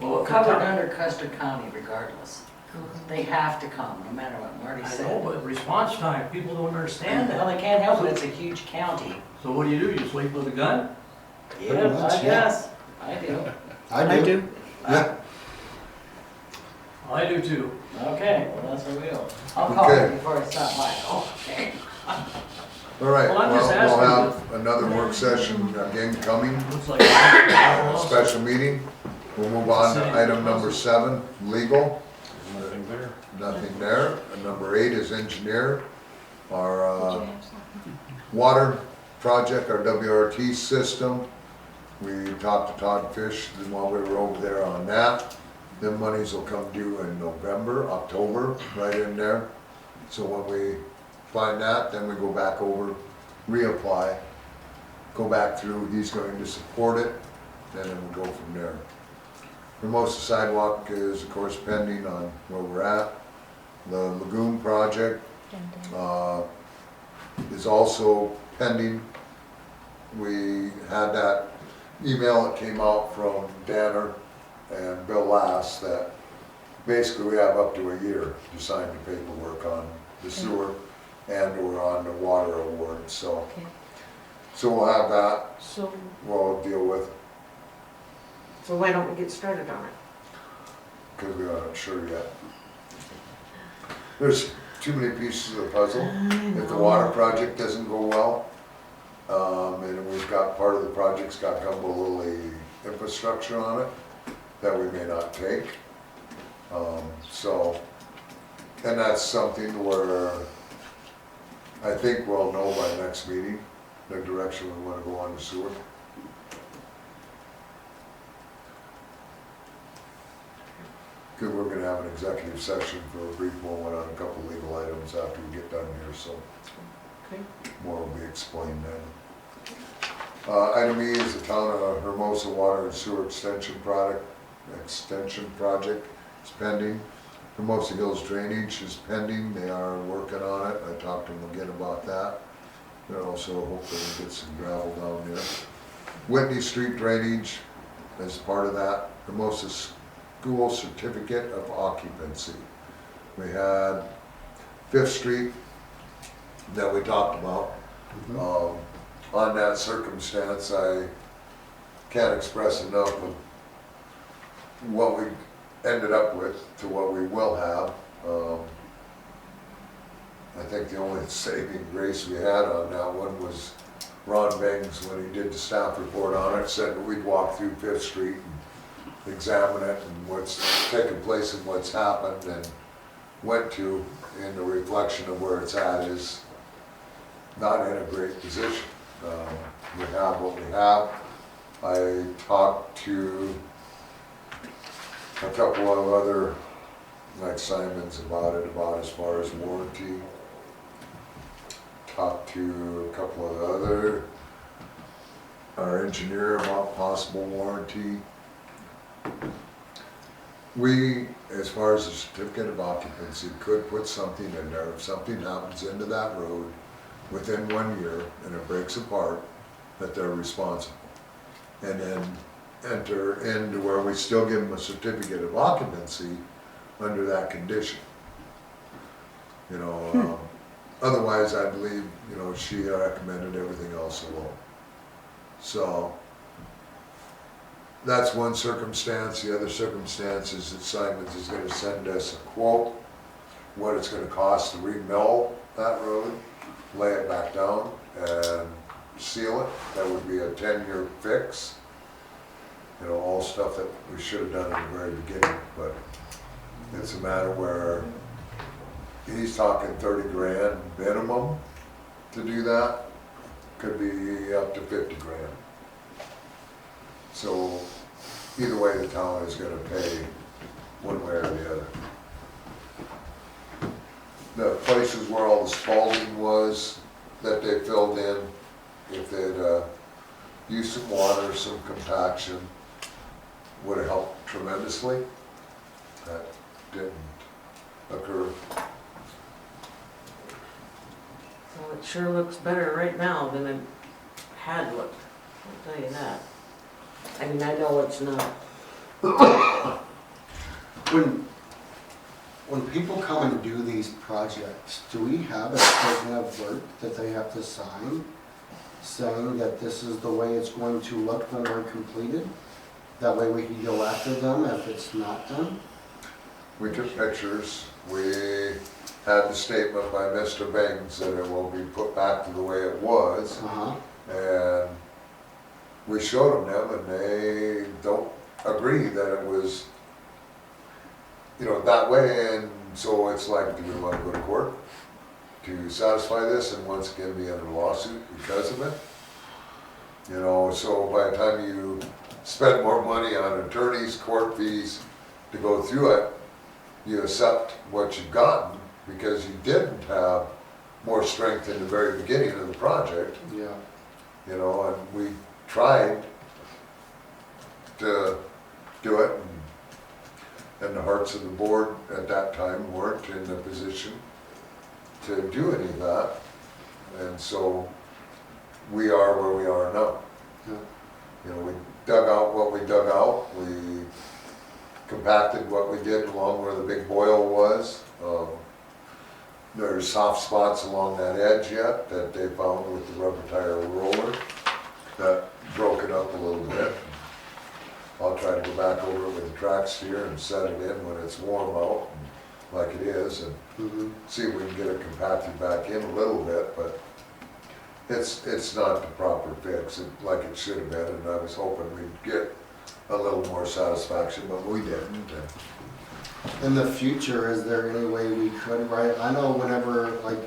Well, if the Covered town- under Custer County regardless. They have to come, no matter what Marty I know, said. but response time, people don't understand Well, that. they can't help it, it's a huge county. So what do? You just wait with a gun? Yeah, much, I yeah. guess, I do. I do. Yeah. I do too. Okay, well, that's what we will. I'll call Okay. you before I stop by. Oh, okay. All right, Well, I'm just well, we'll asking have another work session again coming, Looks like. a special meeting. We'll move on to item number 7, legal. There's nothing there. Nothing there. And number 8 is engineer. Our water project, our WRT system. We talked to Todd Fish while we were over there on that. Them monies will come due in November, October, right in there. So when we find that, then we go back over, reapply, go back through, he's going to support it, and then we'll go from there. Hermosa sidewalk is of course pending on where we're at. The lagoon project is also pending. We had that email that came out from Danner and Bill Lass that basically we have up to a year to sign the paperwork on the sewer and or on the water award, so. Okay. So we'll have that, So, we'll deal with, so why don't we get started on it? because we aren't sure yet. There's too many pieces of the puzzle. If the water project doesn't go well, and we've got part of the project's got Gumbo infrastructure on it that we may not take. So, and that's something where I think we'll know by next meeting, the direction we wanna go on the sewer. Cause we're gonna have an executive session for a brief moment on a couple legal items after we get done here, so. Okay. More will be explained then. Item E is the town of Hermosa Water and Sewer Extension Project is pending. Hermosa Hills Drainage is pending, they are working on it, I talked to them again about that. They're also hopefully get some gravel down there. Whitney Street Drainage is part of that. Hermosa School Certificate of Occupancy. We had Fifth Street that we talked about. On that circumstance, I can't express enough of what we ended up with to what we will have. I think the only saving grace we had on that one was Ron Bangs, when he did the staff report on it, said that we'd walk through Fifth Street and examine it and what's taken place and what's happened, and went to, in the reflection of where it's at, is not in a great position. We have what we have. I talked to a couple of other, like Simon's about it, about as far as warranty. Talked to a couple of the other, our engineer, about possible warranty. We, as far as the certificate of occupancy, could put something in there. If something happens into that road within 1 year and it breaks apart, that they're responsible. And then enter into where we still give them a certificate of occupancy under that condition. You know, otherwise I believe, you know, she recommended everything else alone. So that's one circumstance. The other circumstance is that Simons is gonna send us a quote, what it's gonna cost to re-mill that road, lay it back down and seal it. That would be a 10-year fix. You know, all stuff that we should have done in the very beginning, but it's a matter where he's talking 30 grand minimum to do that. Could be up to 50 grand. So either way, the town is gonna pay one way or the other. The places where all the spalding was that they filled in, if they'd used some water, some compaction, would have helped tremendously. That didn't occur. Well, it sure looks better right now than it had looked, I'll tell you that. I mean, I know it's not. When people come and do these projects, do we have a statement of work that they have to sign saying that this is the way it's going to look when we're completed? That way we can go after them if it's not done? We took pictures. We had the statement by Mr. Bangs that it will be put back to the way it was. And we showed them and they don't agree that it was, you know, that way. And so it's like, do we want to go to court to satisfy this and once again be under lawsuit because of it? You know, so by the time you spend more money on attorneys, court fees to go through it, you accept what you've gotten because you didn't have more strength in the very beginning of the project. Yeah. You know, and we tried to do it, and the hearts of the board at that time weren't in the position to do any of that. And so we are where we are now. Yeah. You know, we dug out what we dug out. We compacted what we did along where the big boil was. There's soft spots along that edge yet that they found with the rubber tire roller that broke it up a little bit. I'll try to go back over it with the track steer and set it in when it's warm out, like it is, and see if we can get it compacted back in a little bit, but it's not the proper fix like it should have been, and I was hoping we'd get a little more satisfaction, but we didn't. In the future, is there any way we could, right? I know whenever, like,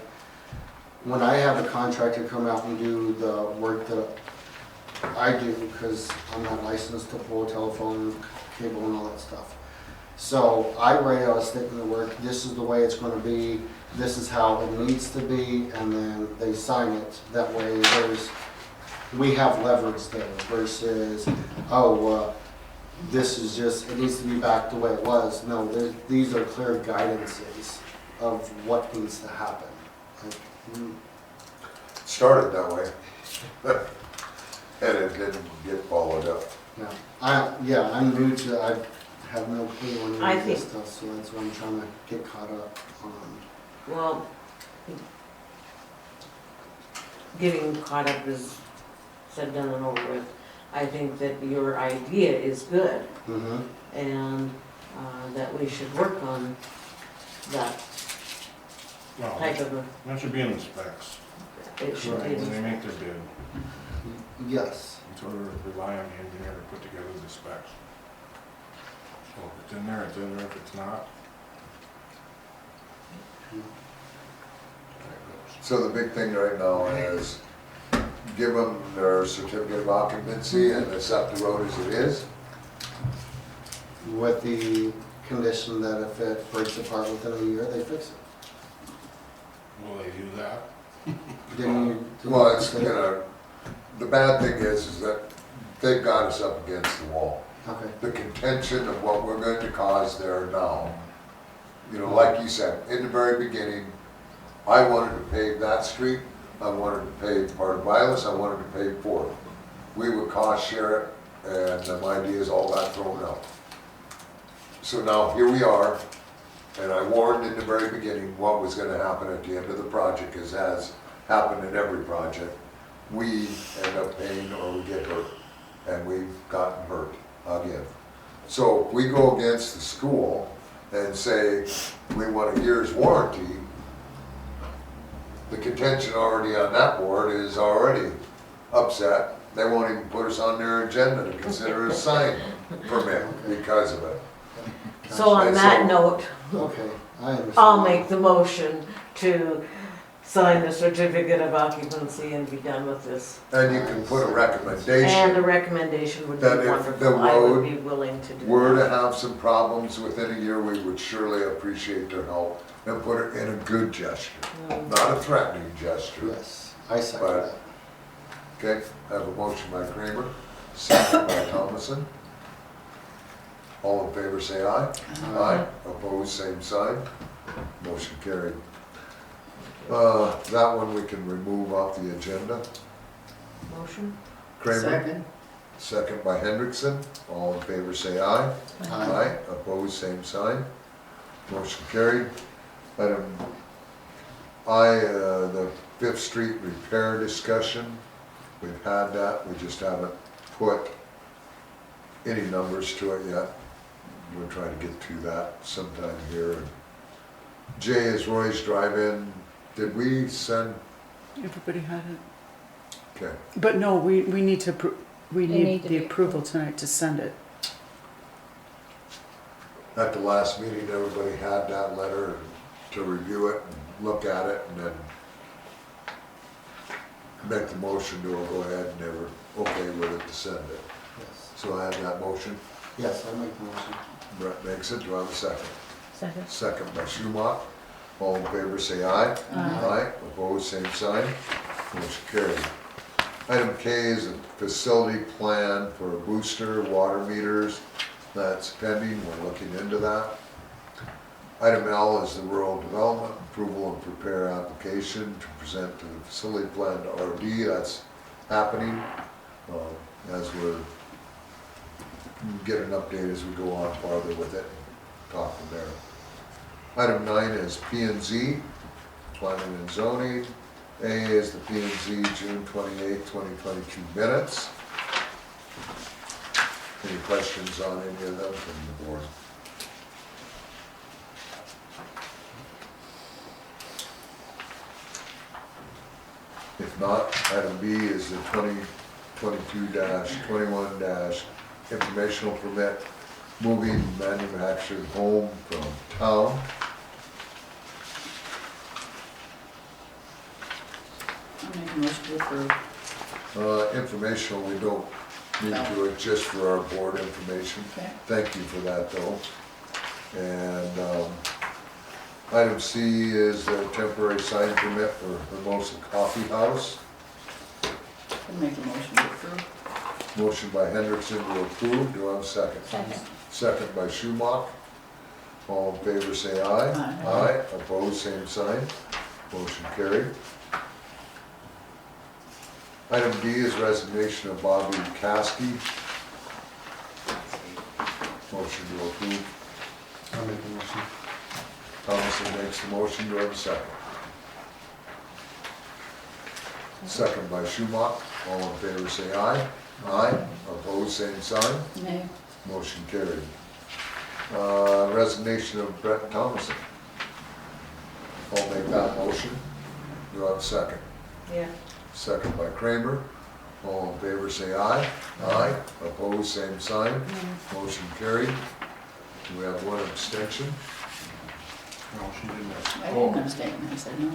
when I have a contractor come out and do the work that I do, because I'm not licensed to pull a telephone cable and all that stuff. So I write out a statement of work, this is the way it's gonna be, this is how it needs to be, and then they sign it. That way we have leverage there versus, this is just, it needs to be back the way it was. No, these are clear guidances of what needs to happen. Started that way, and it didn't get followed up. Yeah, I'm new to, I have no clue on I any of this think- stuff, so that's what I'm trying to get caught up on. well, getting caught up is said, done, and over with. I think that your idea is good, Mm-hmm. and that we should work on that Well, type of a, that should be in the specs, it should be. when they make their bid. Yes. And sort of rely on the engineer to put together the specs. So if it's in there, it's in there. If it's not, there it goes. So the big thing right now is give them their certificate of occupancy and accept the road as it is. With the condition that if it breaks apart within a year, they fix it. Will they do that? Didn't you? Well, it's, you know, the bad thing is that they've got us up against the wall. Okay. The contention of what we're going to cause there now. You know, like you said, in the very beginning, I wanted to pave that street, I wanted to pave part of Vilas, I wanted to pave Fourth. We would cost share it, and the ideas all got thrown out. So now, here we are, and I warned in the very beginning what was gonna happen at the end of the project, as has happened in every project. We end up paying or we get hurt, and we've gotten hurt again. So if we go against the school and say we want a year's warranty, the contention already on that board is already upset. They won't even put us on their agenda to consider a sign permit because of it. So on that So- note, Okay, I understand. I'll make the motion to sign the certificate of occupancy and be done with this. And you can put a And a recommendation, recommendation would be That if the wonderful, I would road be willing to do were to that. have some problems within a year, we would surely appreciate their help and put it in a good gesture, not a threatening gesture. Yes, I second But- that. Okay, I have a motion by Kramer, second by Thomason. All in favor say aye. Aye. Opposed, same sign. Motion carried. That one we can remove off the agenda. Motion? Kramer, Second. second by Hendrickson. All in favor say aye. Aye. Opposed, same sign. Motion carried. Item I, the Fifth Street repair discussion. We've had that, we just haven't put any numbers to it yet. We'll try to get to that sometime here. Jay, is Roy's drive-in, did we send, Everybody had it. okay, But no, we need to, we need need to the be approval tonight to send it. at the last meeting, everybody had that letter to review it and look at it and then make the motion to go ahead and they were okay with it to send it. Yes. So I have that motion. Yes, I make the motion. Brett makes it, do I have a second? Second. Second by Schumach. All in favor say aye. Aye. Opposed, same sign. Motion carried. Item K is a facility plan for a booster water meters. That's pending, we're looking into that. Item L is the rural development approval and prepare application to present to the facility plan to RD. That's happening as we're get an update as we go on farther with it, talk from there. Item 9 is P and Z, planning and zoning. A is the P and Z June 28, 2022 minutes. Any questions on any of them from the board? If not, item B is the 2022-21- informational permit, moving manufactured home from town. I'll make a motion to approve. Informational, we don't need to do it just for our board information. Okay. Thank you for that though. And item C is the temporary sign permit for Hermosa Coffee House. I'll make a motion to approve. Motion by Hendrickson to approve, do I have a second? Second. Second by Schumach. All in favor say aye. Aye. Aye, opposed, same sign. Motion carried. Item D is resignation of Bobby Caskey. Motion to approve. I'll make the motion. Thomason makes the motion, do I have a second? Second by Schumach, all in favor say aye. Aye, opposed, same sign, Nay. motion carried. Resignation of Brett Thomason. I'll make that motion, do I have a second? Yeah. Second by Kramer, all in favor say aye. Aye, opposed, same sign, motion carried. Do we have one abstention? No, she didn't. I didn't abstain, I said no.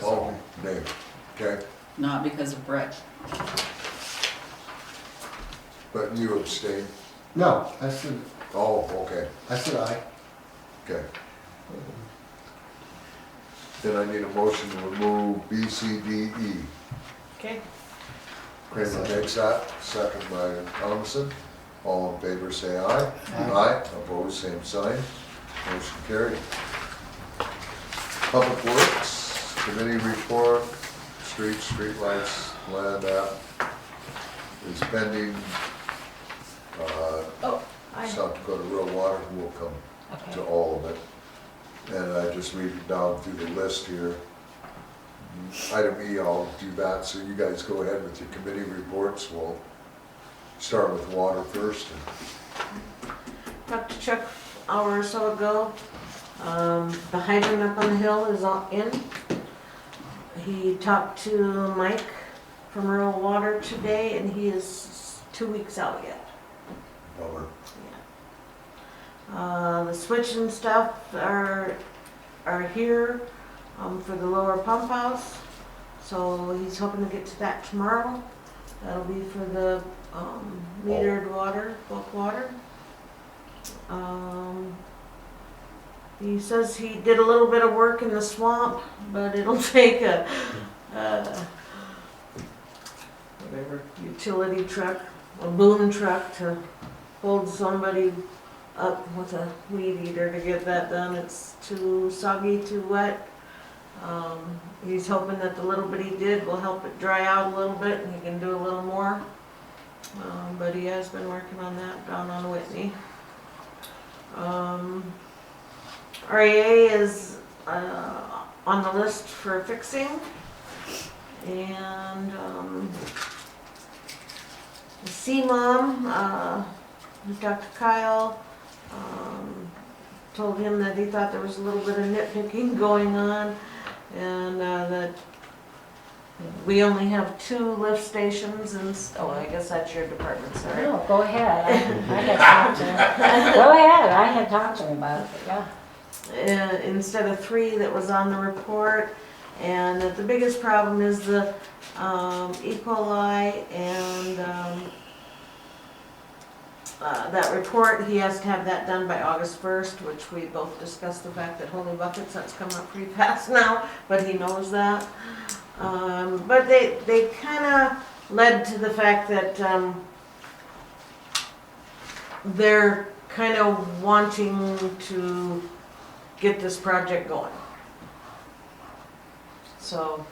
Oh, nay, okay, Not because of Brett. but you abstain. No, I said, Oh, okay, aye. okay. Then I need a motion to remove B, C, D, E. Okay. Kramer makes that, second by Thompson. All in favor say aye. Aye. Opposed, same sign. Motion carried. Public Works, committee report, streetlights, land app is pending. Oh, South Dakota Rural Water will come to okay. all of it. And I just read it down through the list here. Item E, I'll do that, so you guys go ahead with your committee reports. We'll start with water first. Talked to Chuck an hour or so ago. The hydrant up on the hill is in. He talked to Mike from Rural Water today, and he is 2 weeks out yet. Bummer. The switch and stuff are here for the lower pump house. So he's hoping to get to that tomorrow. That'll be for the metered water, bulk water. He says he did a little bit of work in the swamp, but it'll take a whatever utility truck, a boom truck to hold somebody up with a weed eater to get that done. It's too soggy, too wet. He's hoping that the little bit he did will help it dry out a little bit and he can do a little more. But he has been working on that down on Whitney. REA is on the list for fixing. And the CMOM, we talked to Kyle. Told him that he thought there was a little bit of nitpicking going on, and that we only have 2 lift stations, and oh, I guess that's your department, sorry. No, go ahead. I had talked to him. Go ahead. I had talked to him about it, yeah. Instead of 3 that was on the report, and that the biggest problem is the E. coli and that report. He has to have that done by August 1st, which we both discussed the fact that Holy Buckets, that's come up pretty fast now, but he knows that. But they kind of led to the fact that they're kind of wanting to get this project going. So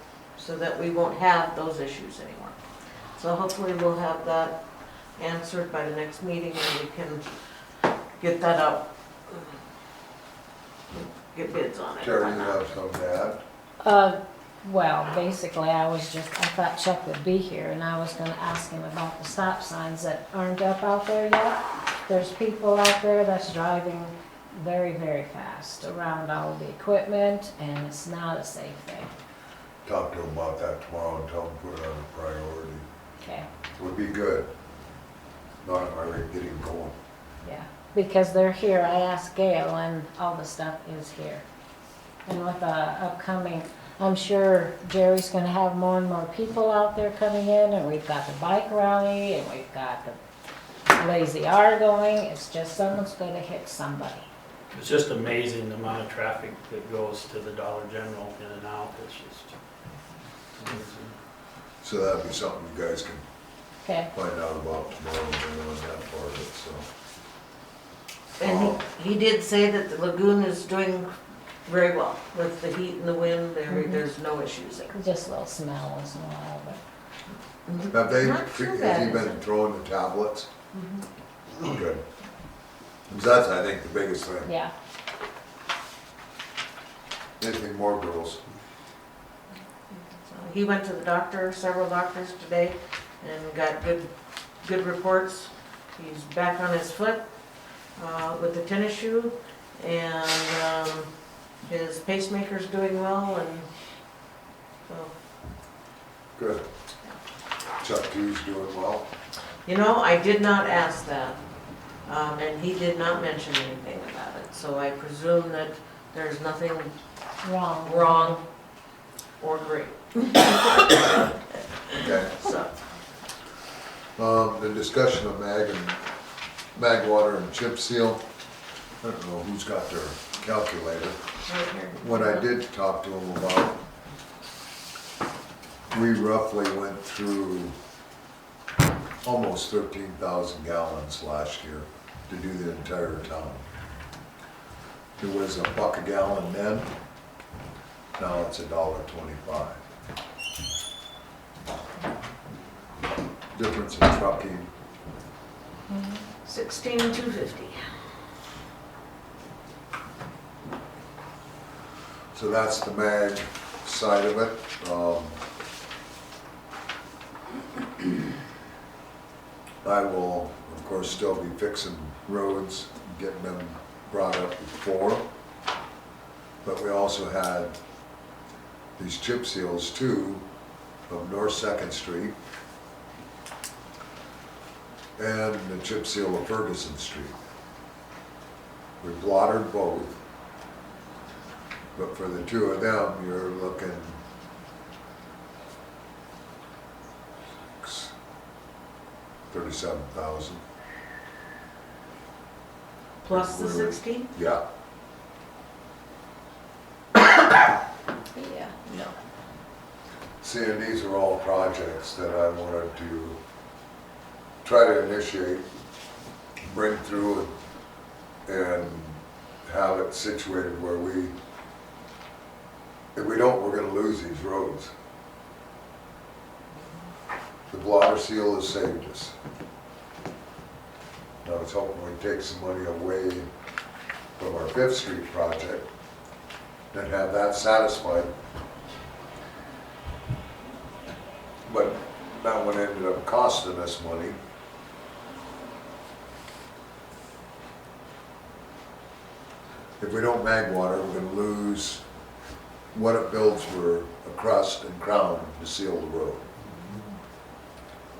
that we won't have those issues anymore. So hopefully we'll have that answered by the next meeting and we can get that up. Get bids on it. Terry, you have something to add? Well, basically, I thought Chuck would be here, and I was gonna ask him about the stop signs that aren't up out there yet. There's people out there that's driving very, very fast around all the equipment, and it's not a safe thing. Talk to him about that tomorrow and tell him to put it on a priority. Okay, Would be good. Not if I were getting going. yeah, because they're here. I asked Gail, and all the stuff is here. And with the upcoming, I'm sure Jerry's gonna have more and more people out there coming in, and we've got the bike rally, and we've got the Lazy R going. It's just someone's gonna hit somebody. It's just amazing the amount of traffic that goes to the Dollar General in and out. It's just amazing. So that'd be something you guys can Okay, find out about tomorrow and on that part of it, so. And he did say that the lagoon is doing very well with the heat and the wind. There's no issues there. just a little smell once in a while, but Have they, Not too has bad, he is been it? throwing the tablets? Good. 'Cause that's, I think, the biggest thing. yeah. Anything more, girls? He went to the doctor, several doctors today, and got good reports. He's back on his foot with the tennis shoe, and his pacemaker's doing well, and so. Good. Chuck T's doing well. You know, I did not ask that, and he did not mention anything about it, so I presume that there's nothing wrong or great. Okay. So, The discussion of mag water and chip seal. I don't know who's got their calculator. right here. What I did talk to him about, we roughly went through almost 13,000 gallons last year to do the entire town. It was $1 a gallon then, now it's $1.25. Difference in trucking. 16,250. So that's the mag side of it. I will, of course, still be fixing roads, getting them brought up before. But we also had these chip seals too, of North 2nd Street and the chip seal of Ferguson Street. We blotted both, but for the two of them, you're looking $37,000. Plus the 16? Yeah. Yeah, no. See, and these are all projects that I wanted to try to initiate, bring through and have it situated where if we don't, we're gonna lose these roads. The blotter seal has saved us. I was hoping we'd take some money away from our 5th Street project and have that satisfied. But that one ended up costing us money. If we don't mag water, we're gonna lose what it builds for a crust and crown to seal the road.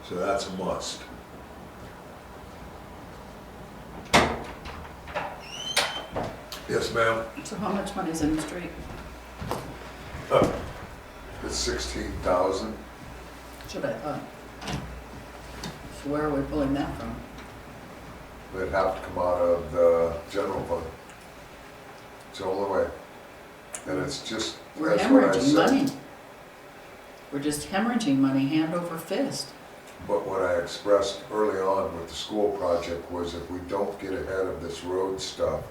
So that's a must. Yes, ma'am. So how much money's in the street? It's 16,000. That's what I thought. So where are we pulling that from? They'd have to come out of the general fund. It's the only way. And it's just, We're that's what I hemorrhaging said. money. We're just hemorrhaging money hand over fist. But what I expressed early on with the school project was if we don't get ahead of this road stuff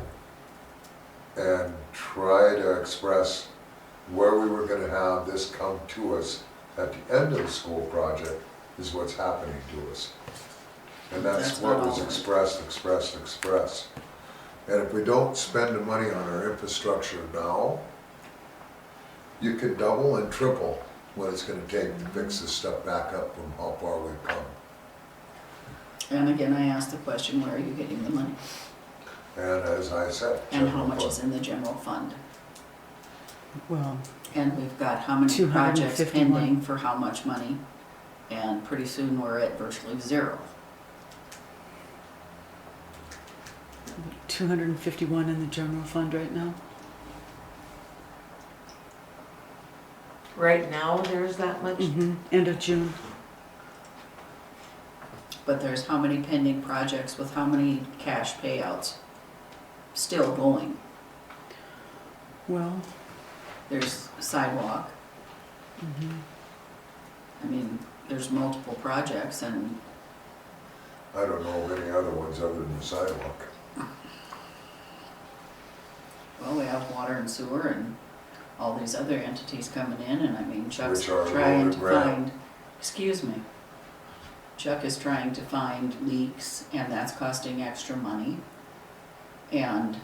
and try to express where we were gonna have this come to us at the end of the school project is what's happening to us. And that's That's what not was all. expressed. And if we don't spend the money on our infrastructure now, you could double and triple what it's gonna take to fix this stuff back up from how far we've come. And again, I asked the question, where are you getting the money? And as I said. And how general much fund. is in the general fund? Well, And we've got how many projects 251. pending for how much money? And pretty soon we're at virtually zero. 251 in the general fund right now. Right now, there's that much? End of June. But there's how many pending projects with how many cash payouts still going? Well, There's sidewalk. I mean, there's multiple projects and I don't know of any other ones other than the sidewalk. well, we have water and sewer and all these other entities coming in, and I mean, Chuck's Which are trying loaded to ground. find, excuse me. Chuck is trying to find leaks, and that's costing extra money. And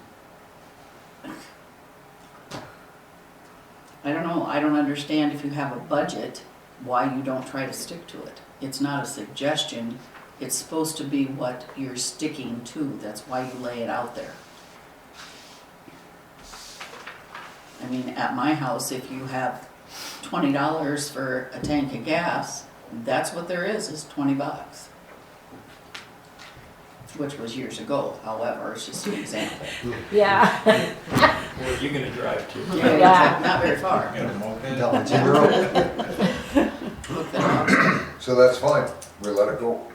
I don't know, I don't understand if you have a budget, why you don't try to stick to it. It's not a suggestion, it's supposed to be what you're sticking to, that's why you lay it out there. I mean, at my house, if you have $20 for a tank of gas, that's what there is 20 bucks. Which was years ago, however, it's just an example. Yeah. Where are you gonna drive to? Yeah. Not very far. Got a moped? Down 0. Look that up. So that's fine, we let it go,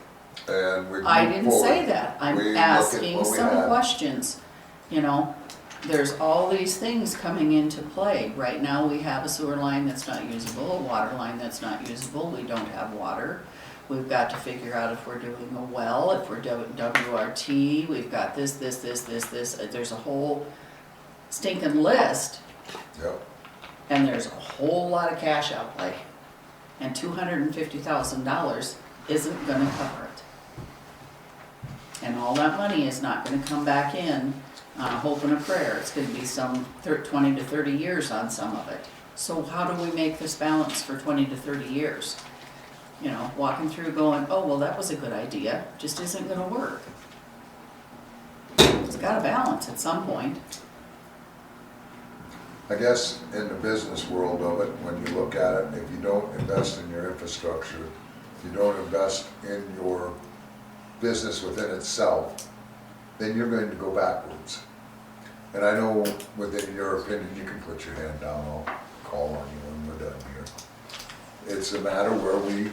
and we move I didn't say forward. that, We I'm look at asking what we some have. questions, you know? There's all these things coming into play. Right now, we have a sewer line that's not usable, a water line that's not usable, we don't have water. We've got to figure out if we're doing a well, if we're doing WRT, we've got this, there's a whole stinking list, Yep, and there's a whole lot of cash outlay. And $250,000 isn't gonna cover it. And all that money is not gonna come back in on a hope and a prayer. It's gonna be some 20 to 30 years on some of it. So how do we make this balance for 20 to 30 years? You know, walking through going, oh, well, that was a good idea, just isn't gonna work. It's gotta balance at some point. I guess in the business world of it, when you look at it, if you don't invest in your infrastructure, if you don't invest in your business within itself, then you're going to go backwards. And I know within your opinion, you can put your hand down, I'll call on you when we're done here. It's a matter where we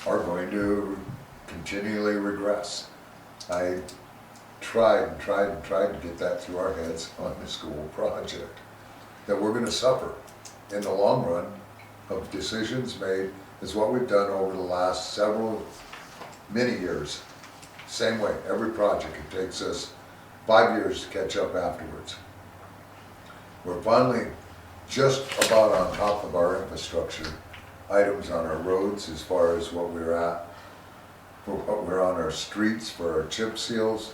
are going to continually regress. I tried to get that through our heads on the school project, that we're gonna suffer in the long run of decisions made, is what we've done over the last many years. Same way, every project, it takes us 5 years to catch up afterwards. We're finally just about on top of our infrastructure items on our roads as far as what we're at, for what we're on our streets, for our chip seals,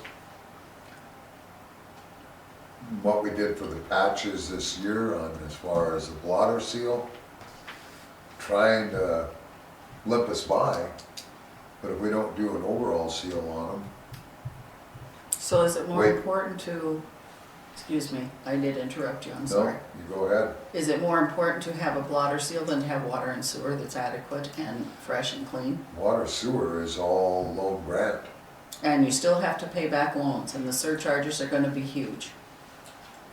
what we did for the patches this year on as far as the blotter seal, trying to limp us by, but if we don't do an overall seal on them. So is it more Wait. important to, excuse me, I did interrupt you, I'm No, sorry. you go ahead. Is it more important to have a blotter seal than to have water and sewer that's adequate and fresh and clean? Water sewer is all loan grant. And you still have to pay back loans, and the surcharges are gonna be huge.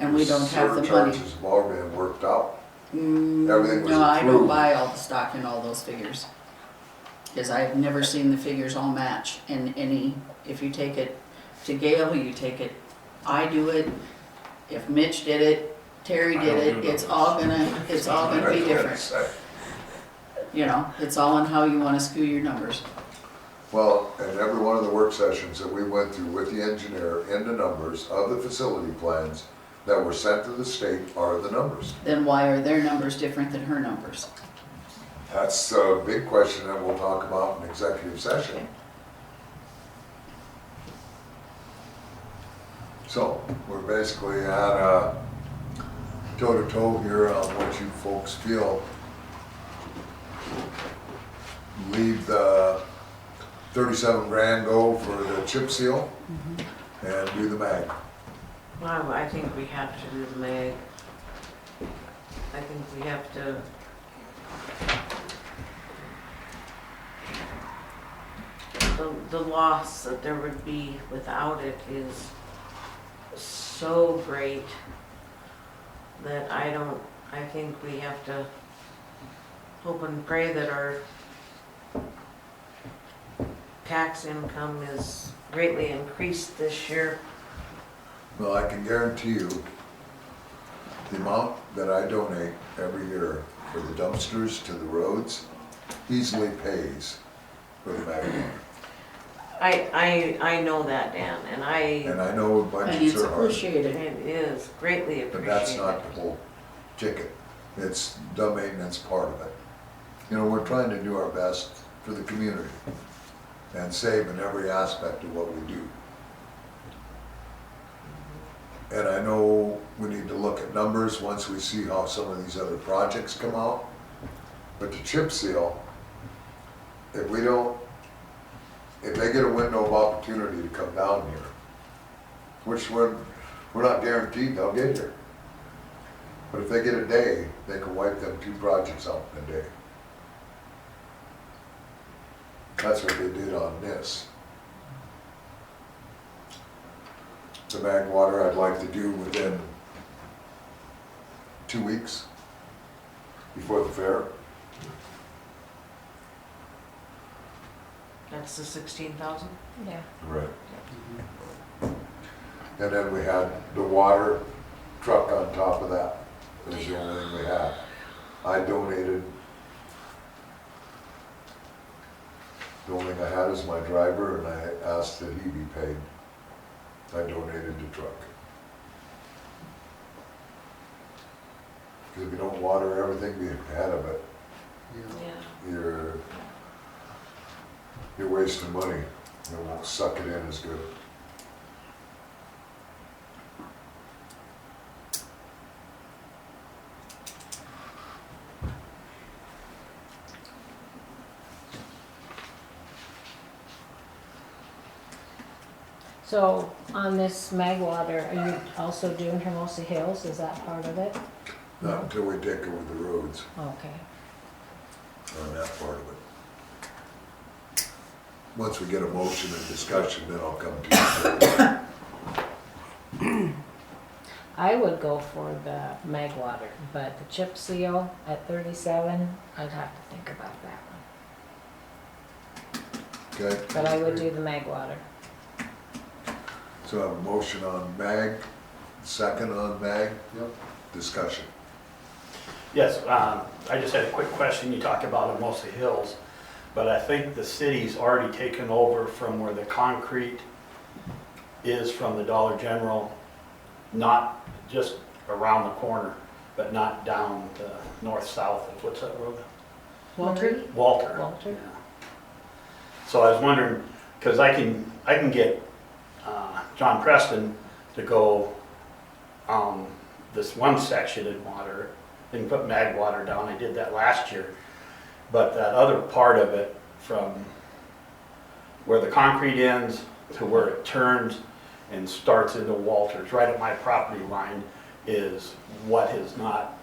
And we don't have the money. Surcharges have all been worked out. Mm, Everything was no, I don't approved. buy all the stock in all those figures. Because I've never seen the figures all match in any, if you take it to Gail, you take it, I do it, if Mitch did it, Terry I did don't it, do it's all gonna be different. You know, it's all on how you wanna skew your numbers. Well, and every one of the work sessions that we went through with the engineer in the numbers of the facility plans that were sent to the state are the numbers. Then why are their numbers different than her numbers? That's a big question that we'll talk about in executive session. So, we're basically at a toe-to-toe here on what you folks feel. Leave the 37 grand go for the chip seal and do the mag. Well, I think we have to do the mag. I think we have to. The loss that there would be without it is so great that I think we have to hope and pray that our tax income is greatly increased this year. Well, I can guarantee you, the amount that I donate every year for the dumpsters to the roads easily pays for the mag water. I know that, Dan, and And I know And budgets it's are hard, appreciated. it is greatly but that's appreciated. not the whole ticket. It's the maintenance part of it. You know, we're trying to do our best for the community and save in every aspect of what we do. And I know we need to look at numbers once we see how some of these other projects come out. But the chip seal, if they get a window of opportunity to come down here, which we're not guaranteed they'll get here. But if they get a day, they can wipe them 2 projects out in a day. That's what they did on this. The mag water I'd like to do within 2 weeks before the fair. That's the 16,000? Yeah. Right. And then we had the water truck on top of that. That's the only thing we had. I donated. The only thing I had is my driver, and I asked that he be paid. I donated the truck. Because if you don't water everything ahead of it, Yeah. you're wasting money. It won't suck it in as good. So on this mag water, are you also doing Hermosa Hills? Is that part of it? Not until we take over the roads Okay. on that part of it. Once we get a motion and discussion, then I'll come to you. I would go for the mag water, but the chip seal at 37, I'd have to think about that one. Okay? But I would do the mag water. So I have a motion on mag, second on mag. Yep. Discussion. Yes, I just had a quick question. You talked about Hermosa Hills, but I think the city's already taken over from where the concrete is from the Dollar General, not just around the corner, but not down the north-south of, what's that road? Walter? Walter. Walter. Yeah. So I was wondering, because I can get John Preston to go this one section in water, and put mag water down. I did that last year. But that other part of it, from where the concrete ends to where it turns and starts into Walters, right at my property line, is what is not,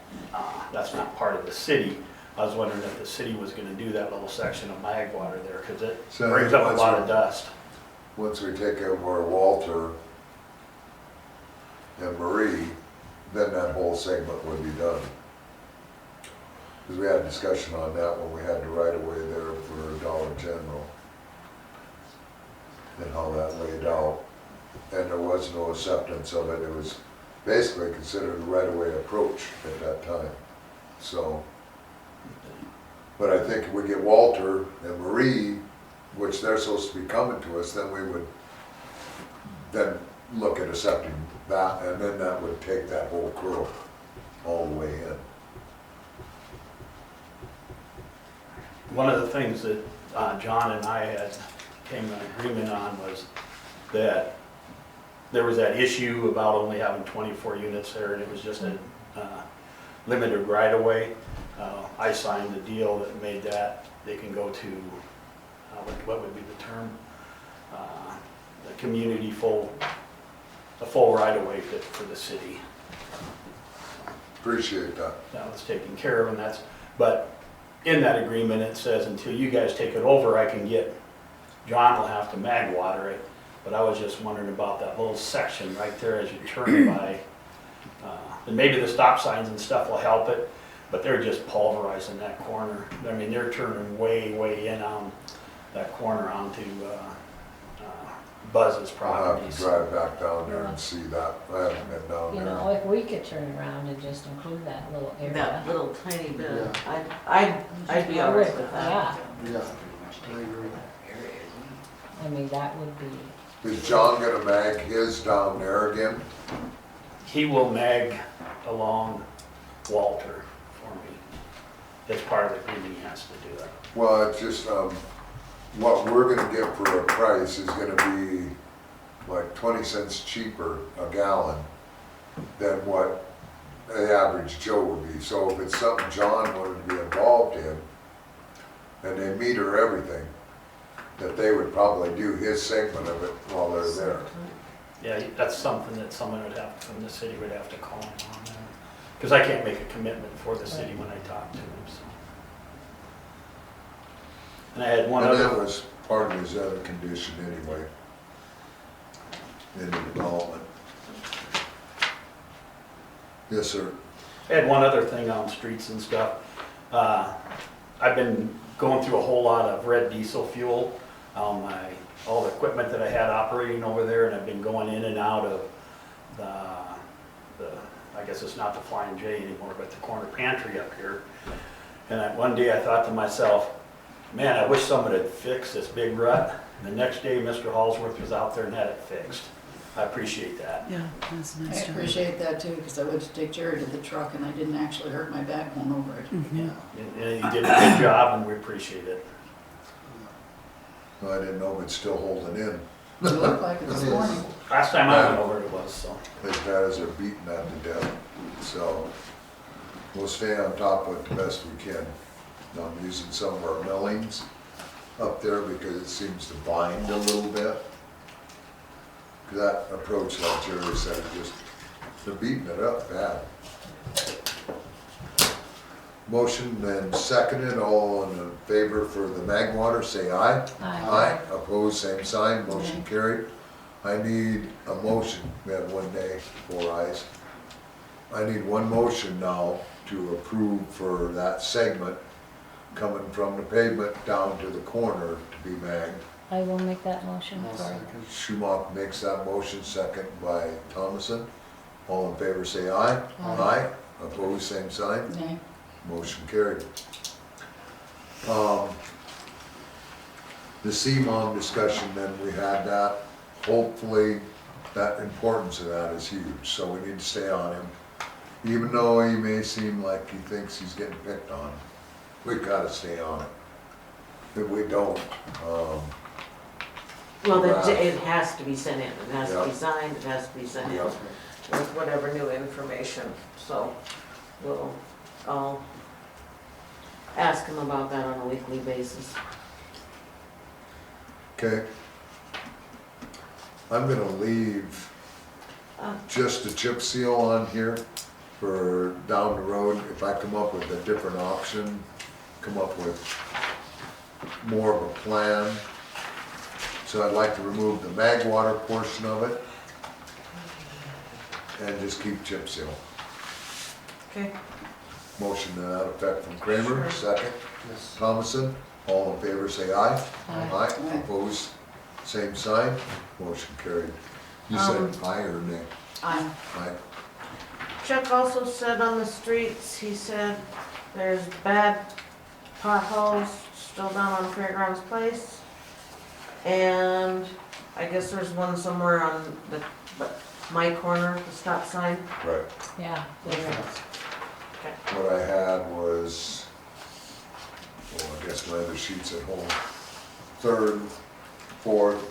that's not part of the city. I was wondering if the city was gonna do that little section of mag water there, because it So brings up a once lot we- of dust. Once we take over Walter and Marie, then that whole segment would be done. Because we had a discussion on that when we had the right of way there for Dollar General. And how that laid out. And there was no acceptance of it. It was basically considered a right of way approach at that time. So, but I think if we get Walter and Marie, which they're supposed to be coming to us, then we would then look at accepting that, and then that would take that whole curl all the way in. One of the things that John and I had came to an agreement on was that there was that issue about only having 24 units there, and it was just a limited right-of-way. I signed the deal that made that they can go to, what would be the term? The community a full right-of-way fit for the city. Appreciate that. That was taken care of, and that's, but in that agreement, it says until you guys take it over, I can get, John will have to mag water it, but I was just wondering about that little section right there as you turn by. And maybe the stop signs and stuff will help it, but they're just pulverizing that corner. I mean, they're turning way in on that corner onto Buzz's I'll have properties. to drive back down there and see that. I haven't been down You there. know, if we could turn around and just include that little area. That little tiny bit, I'd be all right with that. Yeah, Yeah, I agree. I mean, that would be, Is John gonna mag his down there again? He will mag along Walter for me. That's part of the agreement, he has to do that. Well, it's just, what we're gonna get for a price is gonna be like 20 cents cheaper a gallon than what the average Joe would be. So if it's something John wanted to be involved in, and they meter everything, that they would probably do his segment of it while they're there. Yeah, that's something that someone would have, from the city would have to call him on. Because I can't make a commitment for the city when I talk to him, so. And I had one And that other, was part of his other condition anyway, in the development. Yes, sir. I had one other thing on streets and stuff. I've been going through a whole lot of red diesel fuel on all the equipment that I had operating over there, and I've been going in and out of the I guess it's not the Flying J anymore, but the corner pantry up here. And one day I thought to myself, man, I wish someone had fixed this big rut. And the next day, Mr. Hallsworth was out there and had it fixed. I appreciate that. Yeah, that's a I nice job. appreciate that too, because I went to take Jared to the truck and I didn't actually hurt my back going over it. Mhm. And you did a good job, and we appreciate it. I didn't know it's still holding in. It looked like it this morning. Last time I went over it was, so. As bad as they're beating that to death. So we'll stay on top of it the best we can. I'm using some of our millings up there because it seems to bind a little bit. That approach, like Jerry said, they're beating it up bad. Motion then seconded, all in favor for the mag water, say aye. Aye. Opposed, same sign, motion carried. I need a motion, we have one day, 4 ayes. I need one motion now to approve for that segment coming from the pavement down to the corner to be magged. I will make that motion for it. Schumacher makes that motion, second by Thomason. All in favor say aye. Aye. Opposed, same sign. Nay. Motion carried. The CMOM discussion, then we had that. Hopefully, that importance of that is huge, so we need to stay on him. Even though he may seem like he thinks he's getting picked on, we gotta stay on it. If we don't, Well, it has to be sent in, it has to be Yeah. signed, it has to be sent in Yeah. with whatever new information, so I'll ask him about that on a weekly basis. okay. I'm gonna leave just a chip seal on here for down the road. If I come up with a different option, come up with more of a plan. So I'd like to remove the mag water portion of it and just keep chip seal. Okay. Motion to that effect from Kramer, Sure. second. Thomason, all in favor say aye. Aye. Aye. Opposed, same sign, motion carried. You said aye or nay? Aye. Aye. Chuck also said on the streets, he said there's bad potholes still down on Fairgrounds Place. And I guess there's one somewhere on my corner, the stop sign. Right. Yeah. What I had was, well, I guess my other sheet's at home. 3rd, 4th,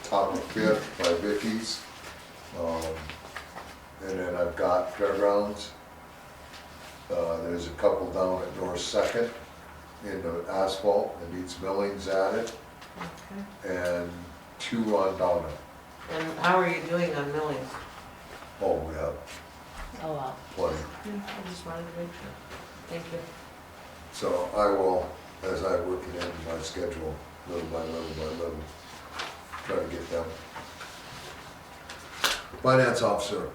top of 5th by Vicky's. And then I've got Fairgrounds. There's a couple down at North 2nd in the asphalt that needs millings added, Okay. and 2 on Downer. And how are you doing on millings? Oh, we have Oh, well. plenty. I just wanted to make sure. Thank you. So I will, as I work it into my schedule, little by little by little, try to get them. Finance officer,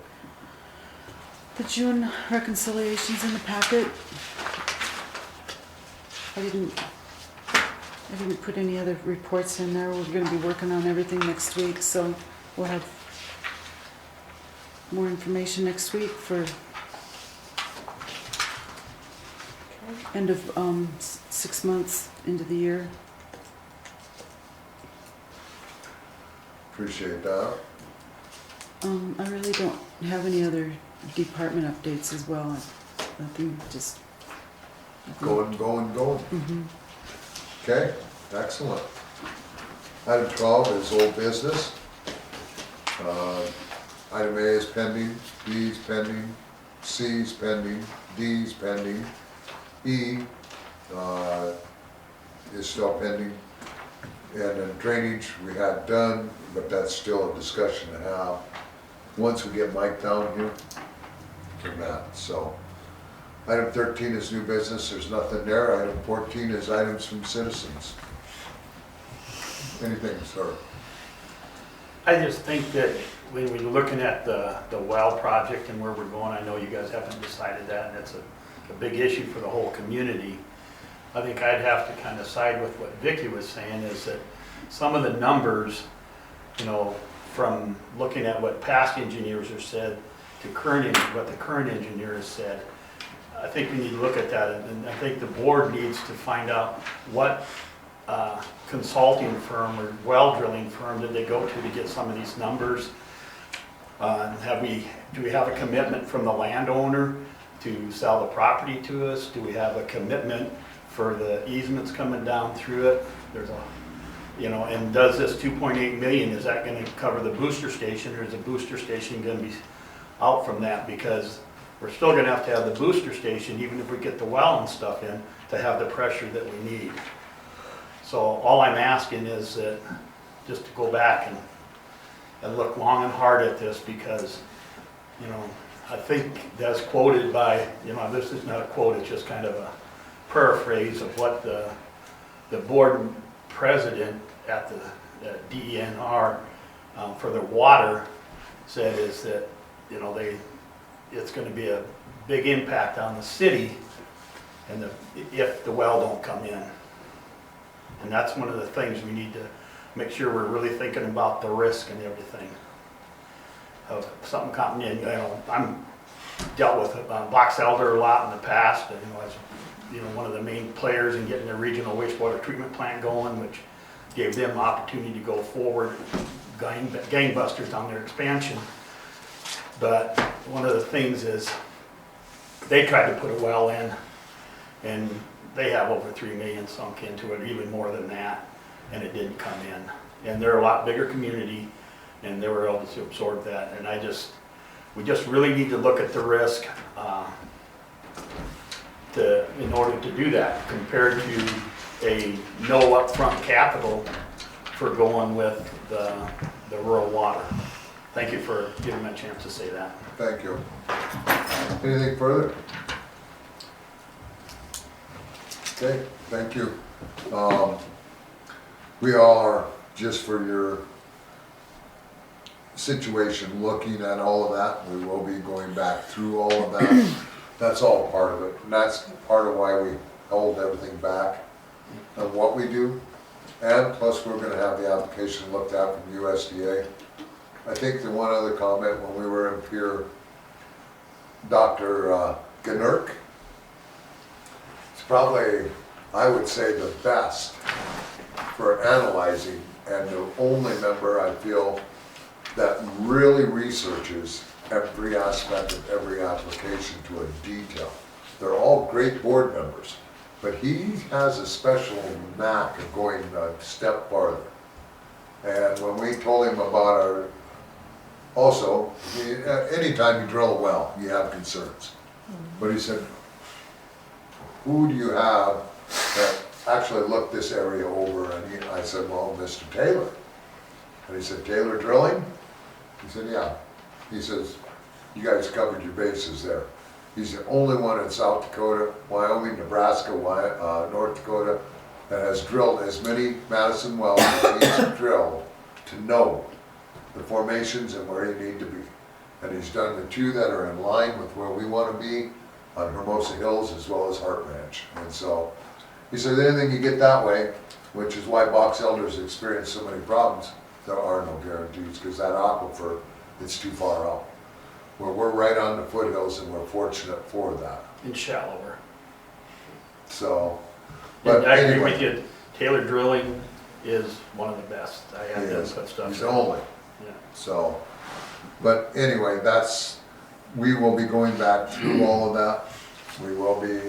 The June reconciliations in the packet. I didn't put any other reports in there. We're gonna be working on everything next week, so we'll have more information next week for end of 6 months into the year. appreciate that. I really don't have any other department updates as well. Nothing, just. Going. Mhm. Okay, excellent. Item 12 is old business. Item A is pending, B is pending, C is pending, D is pending, E is still pending. And then drainage we had done, but that's still a discussion to have. Once we get Mike down here for that, so. Item 13 is new business, there's nothing there. Item 14 is items from citizens. Anything, sir? I just think that when we're looking at the well project and where we're going, I know you guys haven't decided that, and it's a big issue for the whole community. I think I'd have to kind of side with what Vicky was saying, is that some of the numbers, you know, from looking at what past engineers have said to what the current engineer has said, I think we need to look at that, and I think the board needs to find out what consulting firm or well drilling firm did they go to get some of these numbers. Do we have a commitment from the landowner to sell the property to us? Do we have a commitment for the easements coming down through it? There's a, you know, and does this 2.8 million, is that going to cover the booster station, or is the booster station going to be out from that? Because we're still going to have the booster station, even if we get the well and stuff in, to have the pressure that we need. So all I'm asking is that just to go back and look long and hard at this, because, you know, I think that's quoted by, you know, this is not a quote, it's just kind of a paraphrase of what the board president at the DENR for the water said, is that, you know, it's going to be a big impact on the city and if the well don't come in. And that's one of the things we need to make sure we're really thinking about, the risk and everything of something coming in. You know, I'm dealt with Box Elder a lot in the past, and, you know, as you know, one of the main players in getting the regional wastewater treatment plant going, which gave them opportunity to go forward, gangbusters on their expansion. But one of the things is they tried to put a well in, and they have over 3 million sunk into it, even more than that, and it didn't come in. And they're a lot bigger community, and they were able to absorb that. And we just really need to look at the risk in order to do that, compared to a no upfront capital for going with the rural water. Thank you for giving me a chance to say that. Thank you. Anything further? Okay, thank you. We are, just for your situation, looking at all of that. We will be going back through all of that. That's all part of it. And that's part of why we hold everything back on what we do. And plus, we're gonna have the application looked at from USDA. I think the one other comment, when we were in Pier, Dr. Gnurk, it's probably, I would say, the best for analyzing, and the only member I feel that really researches every aspect of every application to a detail. They're all great board members, but he has a special knack of going a step farther. And when we told him about also, anytime you drill a well, you have concerns. But he said, who do you have that actually looked this area over? And I said, well, Mr. Taylor. And he said, Taylor Drilling? He said, yeah. He says, you guys covered your bases there. He's the only one in South Dakota, Wyoming, Nebraska, North Dakota that has drilled as many Madison wells as he's drilled to know the formations and where you need to be. And he's done the two that are in line with where we want to be on Hermosa Hills as well as Hart Ranch. And so he said, anything you get that way, which is why Box Elders experienced so many problems, there are no guarantees, because that aquifer, it's too far out. Where we're right on the foothills, and we're fortunate for that. And shallower. So, And but I agree anyway, with you. Taylor Drilling is one of the best. I have he done is. such stuff. He's the only. Yeah. So, but anyway, we will be going back through all of that. We will be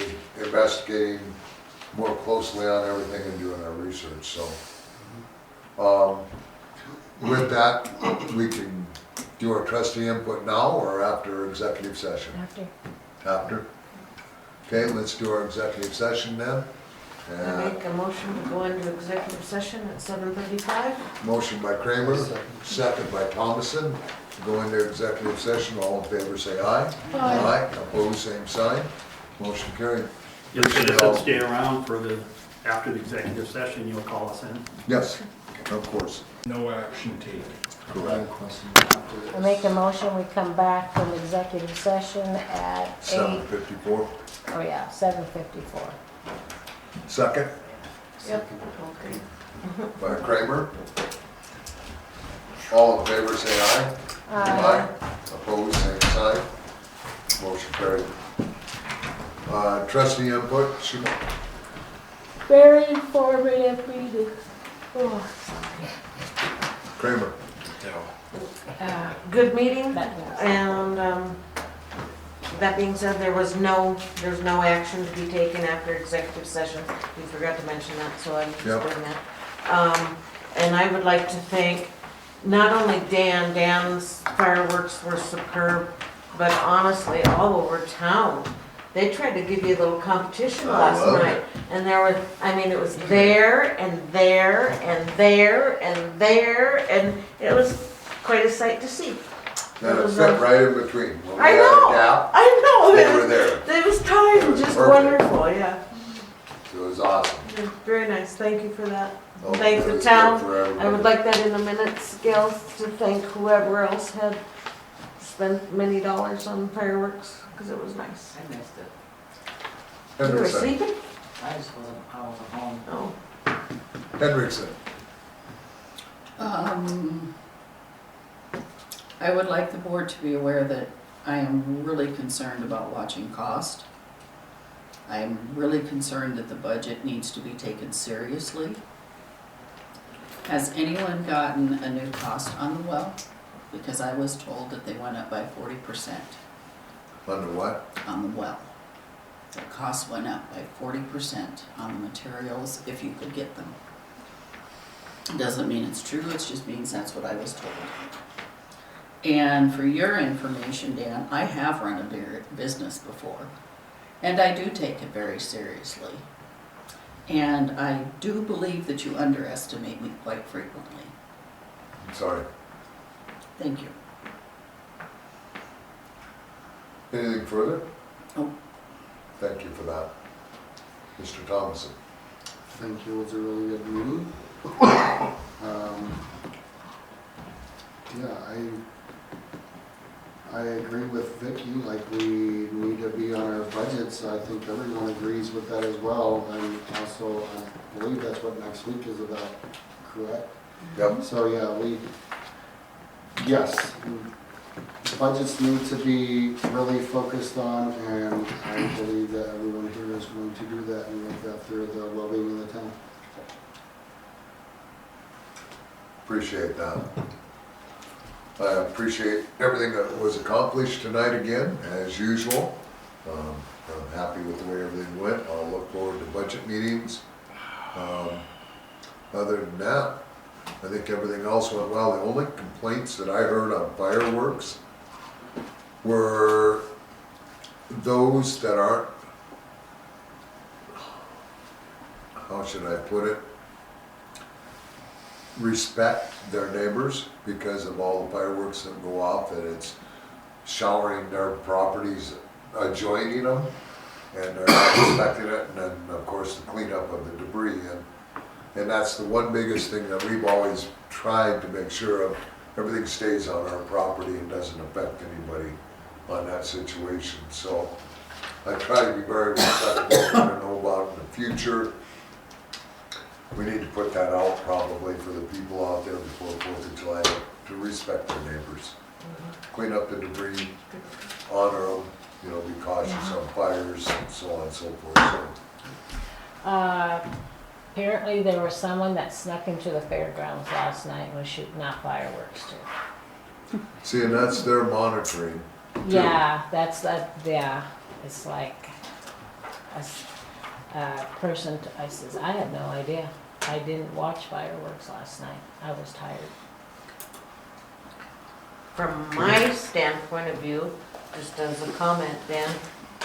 investigating more closely on everything and doing our research, so. With that, we can Do you want trustee input now or after executive session? After. After? Okay, let's do our executive session then. I make a motion to go into executive session at 7:35. Motion by Kramer, second by Thomason, to go into executive session. All in favor, say aye. Aye. Opposed, same sign. Motion carried. You'll citizens stay around for after the executive session, you'll call us in. Yes, of course. No action taken. Correct. I make a motion, we come back from executive session at 7:54. 7:54. Second Yep, okay. by Kramer. All in favor, say aye. Aye. Opposed, same sign. Motion carried. Trustee input, Shima. Very informative meeting. Oh, sorry. Kramer. Good meeting, That- and that being said, there's no action to be taken after executive session. You forgot to mention that, so I'm just Yep. doing that. And I would like to thank not only Dan's fireworks were superb, but honestly, all over town. They tried to give you a little competition I last love night. And there was, I mean, it was there and there and there and there, and it was quite a sight to see. And it fit right in between. When we I had a know, gap, I know. they were there. It was It timed was just perfect. wonderful, yeah. It was awesome. Very nice, thank you for that. Oh, Thank that the was good town. for everybody. I would like that in the minutes, Gail, to thank whoever else had spent many dollars on fireworks, because it was nice. I missed it. You were Hendrickson. sleeping? I just wasn't home. Oh. Hendrickson. I would like the board to be aware that I am really concerned about watching cost. I am really concerned that the budget needs to be taken seriously. Has anyone gotten a new cost on the well? Because I was told that they went up by 40% Under what? on the well. The cost went up by 40% on the materials if you could get them. It doesn't mean it's true, it just means that's what I was told. And for your information, Dan, I have run a business before, and I do take it very seriously. And I do believe that you underestimate me quite frequently. I'm sorry. Thank you. Anything further? Oh. Thank you for that. Mr. Thomason. Thank you, it was a really good meeting. Yeah, I agree with Vicky, like we need to be on our budgets. I think everyone agrees with that as well. And also, I believe that's what next week is about, correct? Yep. So, yeah, yes, budgets need to be really focused on, and I believe that everyone here is going to do that and make that for the well-being of the town. Appreciate that. I appreciate everything that was accomplished tonight again, as usual. I'm happy with the way everything went. I'll look forward to budget meetings. Other than that, I think everything else went well. The only complaints that I heard on fireworks were those that aren't, how should I put it, respect their neighbors because of all the fireworks that go off, that it's showering their properties adjoining them, and they're not respecting it, and then of course the cleanup of the debris, and that's the one biggest thing that we've always tried to make sure of. Everything stays on our property and doesn't affect anybody on that situation. So I try to be very respectful. I don't know about in the future. We need to put that out probably for the people out there before 4th of July to respect their neighbors. Clean up the debris, honor them, you know, be cautious on fires and so on and so forth. So, Apparently there was someone that snuck into the fairgrounds last night and was shooting out fireworks too. see, and that's their monitoring. Yeah, yeah, it's like a person, I says, I had no idea. I didn't watch fireworks last night. I was tired. from my standpoint of view, just as a comment, Dan,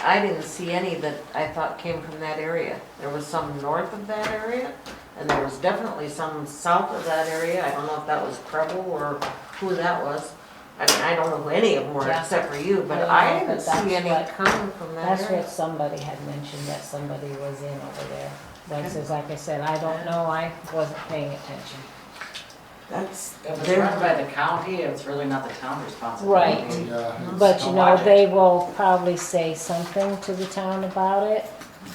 I didn't see any that I thought came from that area. There was some north of that area, and there was definitely some south of that area. I don't know if that was Preble or who that was. I mean, I don't know who any of them were Yeah. except for you, but I don't know, I didn't but that's see any what- coming from that That's area. what somebody had mentioned, that somebody was in over there. Like says, like I said, I don't know, I wasn't paying attention. That's, If it's they're- run by the county, it's really not the town's responsibility. Right. Yeah. But you Don't know, watch it. they will probably say something to the town about it,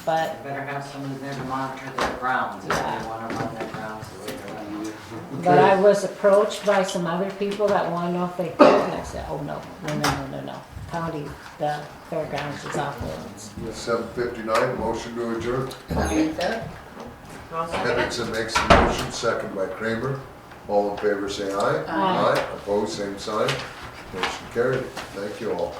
but They better have somebody there to monitor their grounds, if Yeah. they wanna run their grounds the way they're running. But I was approached by some other people that wanna know if they could, and I said, oh, no, no. County, the fairgrounds is off limits. 7:59, motion to adjourn. I'll second it. Henderson makes the motion, second by Kramer. All in favor, say aye. Aye. Opposed, same sign. Motion carried. Thank you all.